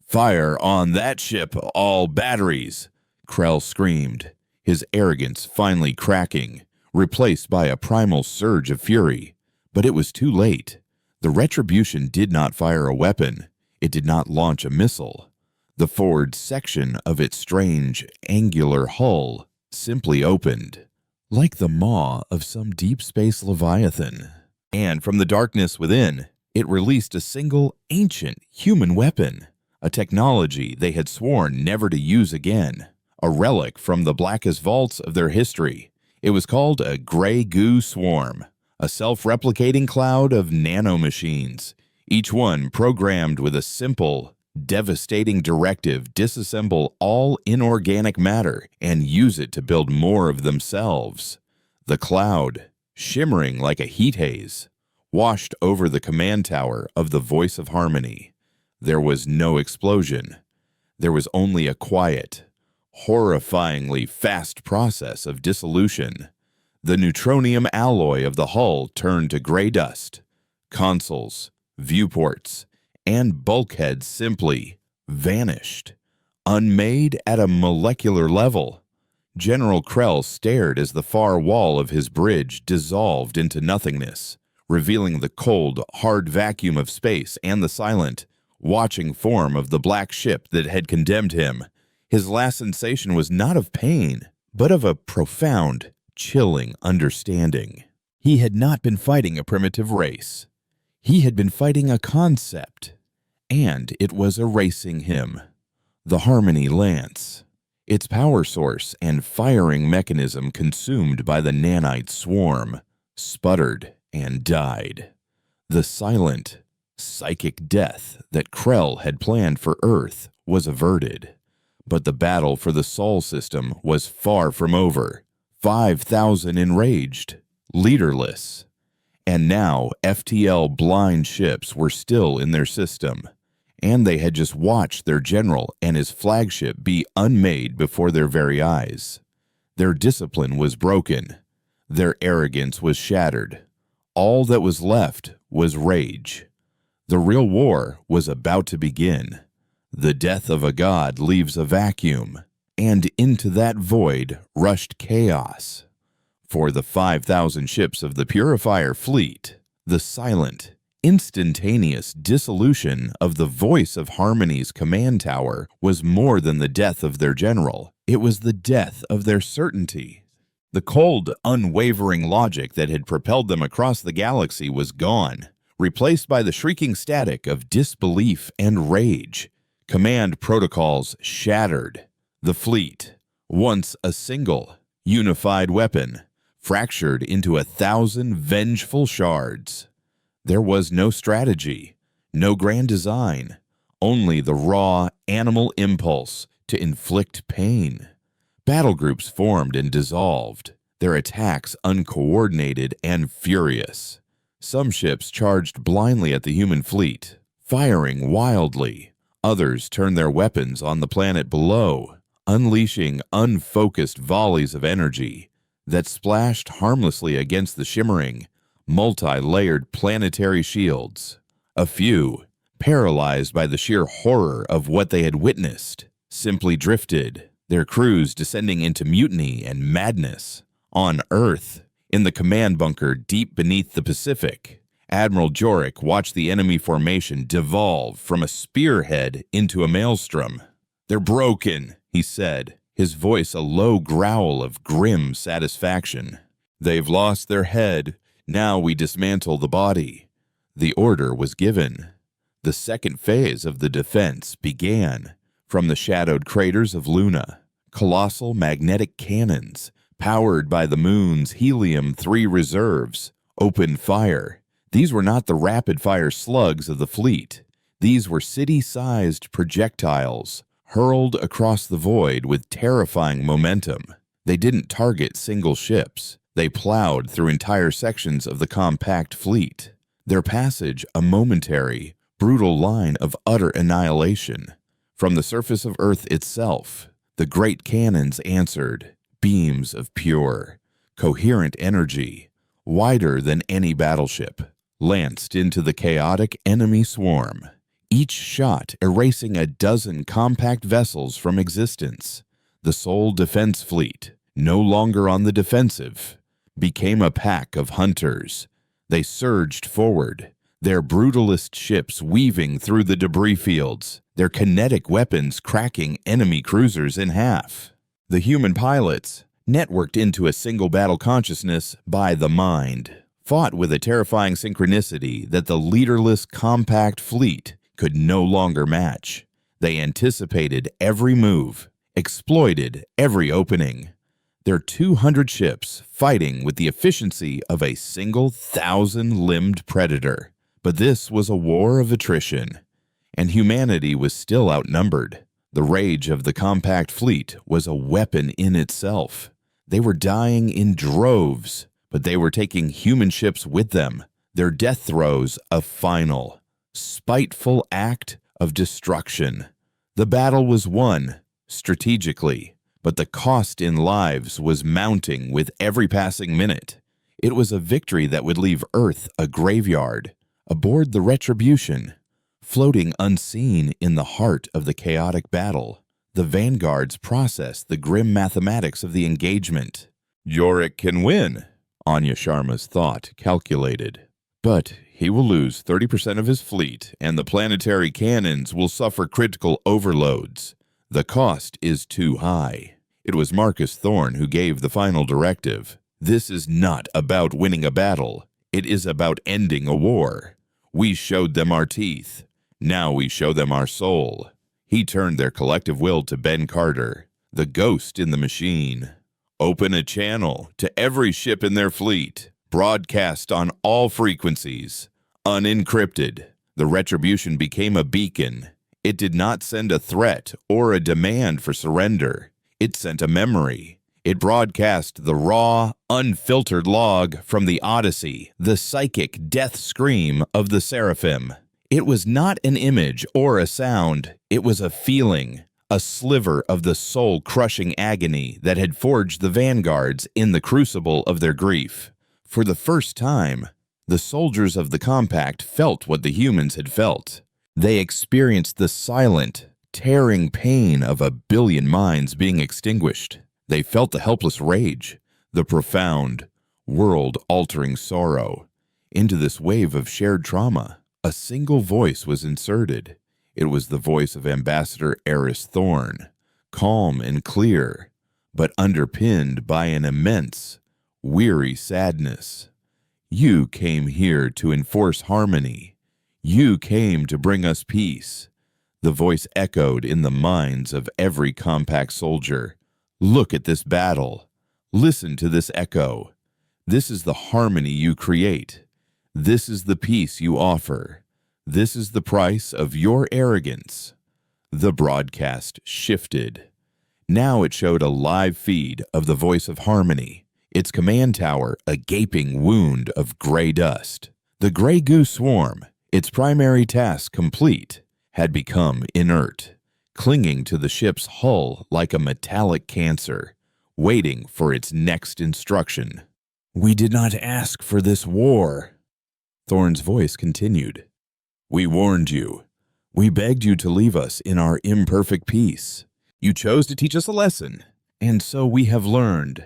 "Fire on that ship, all batteries!" Krell screamed, his arrogance finally cracking, replaced by a primal surge of fury. But it was too late. The Retribution did not fire a weapon. It did not launch a missile. The forward section of its strange, angular hull simply opened, like the maw of some deep space leviathan. And from the darkness within, it released a single ancient human weapon, a technology they had sworn never to use again, a relic from the blackest vaults of their history. It was called a Grey Goo Swarm, a self-replicating cloud of nanomachines, each one programmed with a simple, devastating directive: disassemble all inorganic matter and use it to build more of themselves. The cloud, shimmering like a heat haze, washed over the command tower of the Voice of Harmony. There was no explosion. There was only a quiet, horrifyingly fast process of dissolution. The neutronium alloy of the hull turned to gray dust. Consoles, viewports, and bulkheads simply vanished, unmade at a molecular level. General Krell stared as the far wall of his bridge dissolved into nothingness, revealing the cold, hard vacuum of space and the silent, watching form of the black ship that had condemned him. His last sensation was not of pain, but of a profound, chilling understanding. He had not been fighting a primitive race. He had been fighting a concept, and it was erasing him. The Harmony Lance, its power source and firing mechanism consumed by the nanite swarm, sputtered and died. The silent, psychic death that Krell had planned for Earth was averted. But the battle for the Sol system was far from over. 5,000 enraged, leaderless. And now FTL blind ships were still in their system, and they had just watched their general and his flagship be unmade before their very eyes. Their discipline was broken. Their arrogance was shattered. All that was left was rage. The real war was about to begin. The death of a god leaves a vacuum, and into that void rushed chaos. For the 5,000 ships of the Purifier fleet, the silent, instantaneous dissolution of the Voice of Harmony's command tower was more than the death of their general. It was the death of their certainty. The cold, unwavering logic that had propelled them across the galaxy was gone, replaced by the shrieking static of disbelief and rage. Command protocols shattered. The fleet, once a single, unified weapon, fractured into 1,000 vengeful shards. There was no strategy, no grand design, only the raw animal impulse to inflict pain. Battle groups formed and dissolved, their attacks uncoordinated and furious. Some ships charged blindly at the human fleet, firing wildly. Others turned their weapons on the planet below, unleashing unfocused volleys of energy that splashed harmlessly against the shimmering, multi-layered planetary shields. A few, paralyzed by the sheer horror of what they had witnessed, simply drifted, their crews descending into mutiny and madness. On Earth, in the command bunker deep beneath the Pacific, Admiral Jorik watched the enemy formation devolve from a spearhead into a maelstrom. "They're broken," he said, his voice a low growl of grim satisfaction. "They've lost their head. Now we dismantle the body." The order was given. The second phase of the defense began. From the shadowed craters of Luna, colossal magnetic cannons, powered by the moon's helium-3 reserves, opened fire. These were not the rapid-fire slugs of the fleet. These were city-sized projectiles, hurled across the void with terrifying momentum. They didn't target single ships. They plowed through entire sections of the compact fleet. their passage a momentary, brutal line of utter annihilation. From the surface of Earth itself, the great cannons answered, beams of pure, coherent energy, wider than any battleship, lanced into the chaotic enemy swarm, each shot erasing a dozen compact vessels from existence. The sole defense fleet, no longer on the defensive, became a pack of hunters. They surged forward, their brutalist ships weaving through the debris fields, their kinetic weapons cracking enemy cruisers in half. The human pilots, networked into a single battle consciousness by the mind, fought with a terrifying synchronicity that the leaderless compact fleet could no longer match. They anticipated every move, exploited every opening. Their 200 ships fighting with the efficiency of a single 1,000-limbed predator. But this was a war of attrition, and humanity was still outnumbered. The rage of the compact fleet was a weapon in itself. They were dying in droves, but they were taking human ships with them, their death throes a final, spiteful act of destruction. The battle was won, strategically, but the cost in lives was mounting with every passing minute. It was a victory that would leave Earth a graveyard. Aboard the Retribution, floating unseen in the heart of the chaotic battle, the vanguards processed the grim mathematics of the engagement. Yorick can win, Anya Sharma's thought calculated. But he will lose 30% of his fleet, and the planetary cannons will suffer critical overloads. The cost is too high. It was Marcus Thorne who gave the final directive. This is not about winning a battle. It is about ending a war. We showed them our teeth. Now we show them our soul. He turned their collective will to Ben Carter, the ghost in the machine. Open a channel to every ship in their fleet. Broadcast on all frequencies. Unencrypted. The Retribution became a beacon. It did not send a threat or a demand for surrender. It sent a memory. It broadcast the raw, unfiltered log from the Odyssey, the psychic death scream of the Seraphim. It was not an image or a sound. It was a feeling, a sliver of the soul-crushing agony that had forged the vanguards in the crucible of their grief. For the first time, the soldiers of the Compact felt what the humans had felt. They experienced the silent, tearing pain of a billion minds being extinguished. They felt the helpless rage, the profound, world-altering sorrow. Into this wave of shared trauma, a single voice was inserted. It was the voice of Ambassador Eris Thorne, calm and clear, but underpinned by an immense, weary sadness. You came here to enforce harmony. You came to bring us peace. The voice echoed in the minds of every Compact soldier. Look at this battle. Listen to this echo. This is the harmony you create. This is the peace you offer. This is the price of your arrogance. The broadcast shifted. Now it showed a live feed of the voice of harmony, its command tower a gaping wound of gray dust. The Grey Goose swarm, its primary task complete, had become inert, clinging to the ship's hull like a metallic cancer, waiting for its next instruction. We did not ask for this war. Thorne's voice continued. We warned you. We begged you to leave us in our imperfect peace. You chose to teach us a lesson, and so we have learned.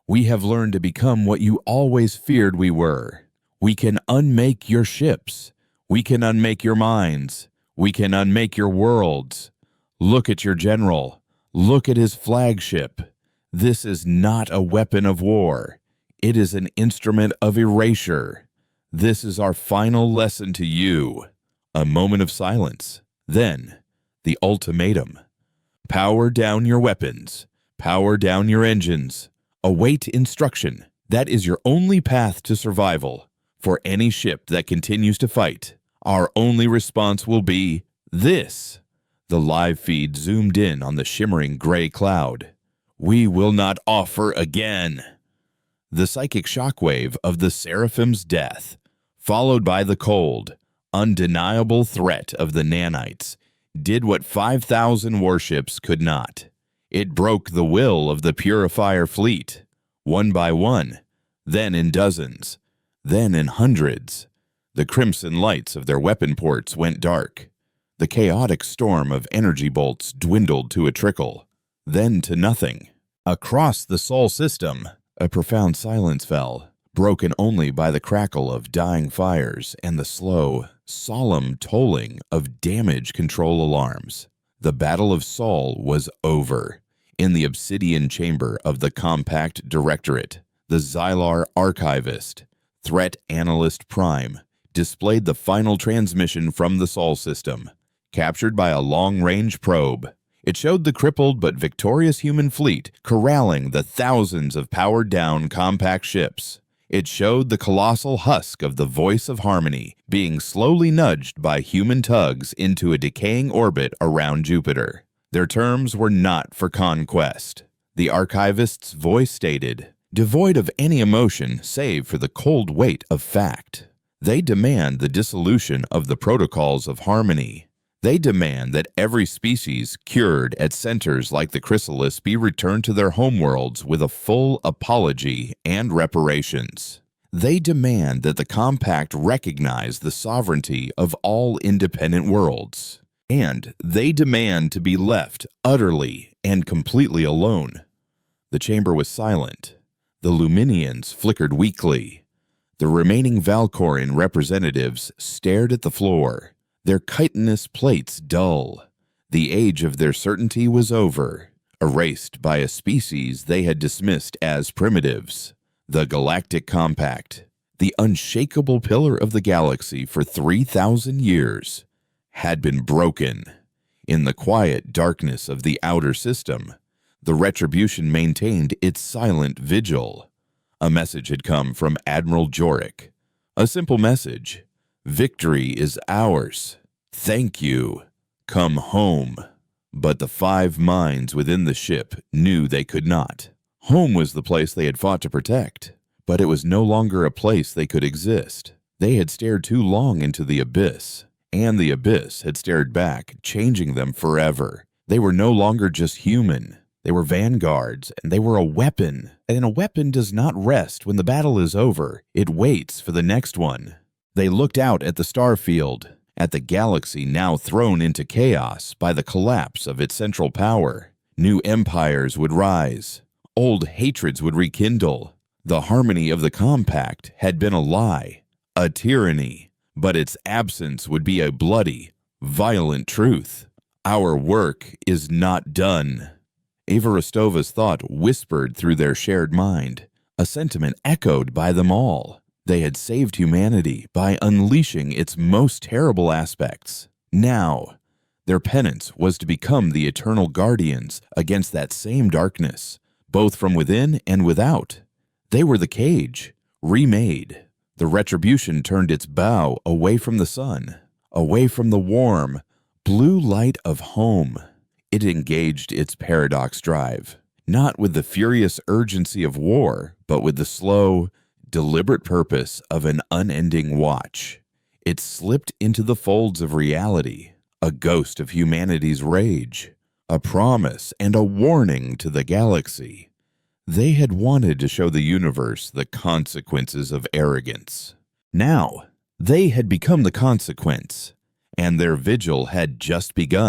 We have learned to become what you always feared we were. We can unmake your ships. We can unmake your minds. We can unmake your worlds. Look at your general. Look at his flagship. This is not a weapon of war. It is an instrument of erasure. This is our final lesson to you. A moment of silence. Then, the ultimatum. Power down your weapons. Power down your engines. Await instruction. That is your only path to survival. For any ship that continues to fight, our only response will be this. The live feed zoomed in on the shimmering gray cloud. We will not offer again. The psychic shockwave of the Seraphim's death followed by the cold, undeniable threat of the nanites, did what 5,000 warships could not. It broke the will of the Purifier fleet, one by one, then in dozens, then in hundreds. The crimson lights of their weapon ports went dark. The chaotic storm of energy bolts dwindled to a trickle, then to nothing. Across the Sol system, a profound silence fell, broken only by the crackle of dying fires and the slow, solemn tolling of damage control alarms. The Battle of Sol was over. In the obsidian chamber of the Compact Directorate, the Xylar Archivist, Threat Analyst Prime, displayed the final transmission from the Sol system, captured by a long-range probe. It showed the crippled but victorious human fleet corralling the thousands of powered-down compact ships. It showed the colossal husk of the Voice of Harmony being slowly nudged by human tugs into a decaying orbit around Jupiter. Their terms were not for conquest. The archivist's voice stated, devoid of any emotion save for the cold weight of fact. They demand the dissolution of the protocols of harmony. They demand that every species cured at centers like the Chrysalis be returned to their homeworlds with a full apology and reparations. They demand that the Compact recognize the sovereignty of all independent worlds. And they demand to be left utterly and completely alone. The chamber was silent. The Luminians flickered weakly. The remaining Valkorian representatives stared at the floor, their chitinous plates dull. The age of their certainty was over, erased by a species they had dismissed as primitives. The Galactic Compact, the unshakable pillar of the galaxy for 3,000 years, had been broken. In the quiet darkness of the outer system, the Retribution maintained its silent vigil. A message had come from Admiral Jorik. A simple message. Victory is ours. Thank you. Come home. But the 5 minds within the ship knew they could not. Home was the place they had fought to protect, but it was no longer a place they could exist. They had stared too long into the abyss, and the abyss had stared back, changing them forever. They were no longer just human. They were vanguards, and they were a weapon. And a weapon does not rest when the battle is over. It waits for the next one. They looked out at the star field, at the galaxy now thrown into chaos by the collapse of its central power. New empires would rise. Old hatreds would rekindle. The harmony of the Compact had been a lie, a tyranny, but its absence would be a bloody, violent truth. Our work is not done. Ava Rostova's thought whispered through their shared mind, a sentiment echoed by them all. They had saved humanity by unleashing its most terrible aspects. Now, their penance was to become the eternal guardians against that same darkness, both from within and without. They were the cage, remade. The Retribution turned its bow away from the sun, away from the warm, blue light of home. It engaged its paradox drive, not with the furious urgency of war, but with the slow, deliberate purpose of an unending watch. It slipped into the folds of reality, a ghost of humanity's rage, a promise and a warning to the galaxy. They had wanted to show the universe the consequences of arrogance. Now, they had become the consequence, and their vigil had just begun.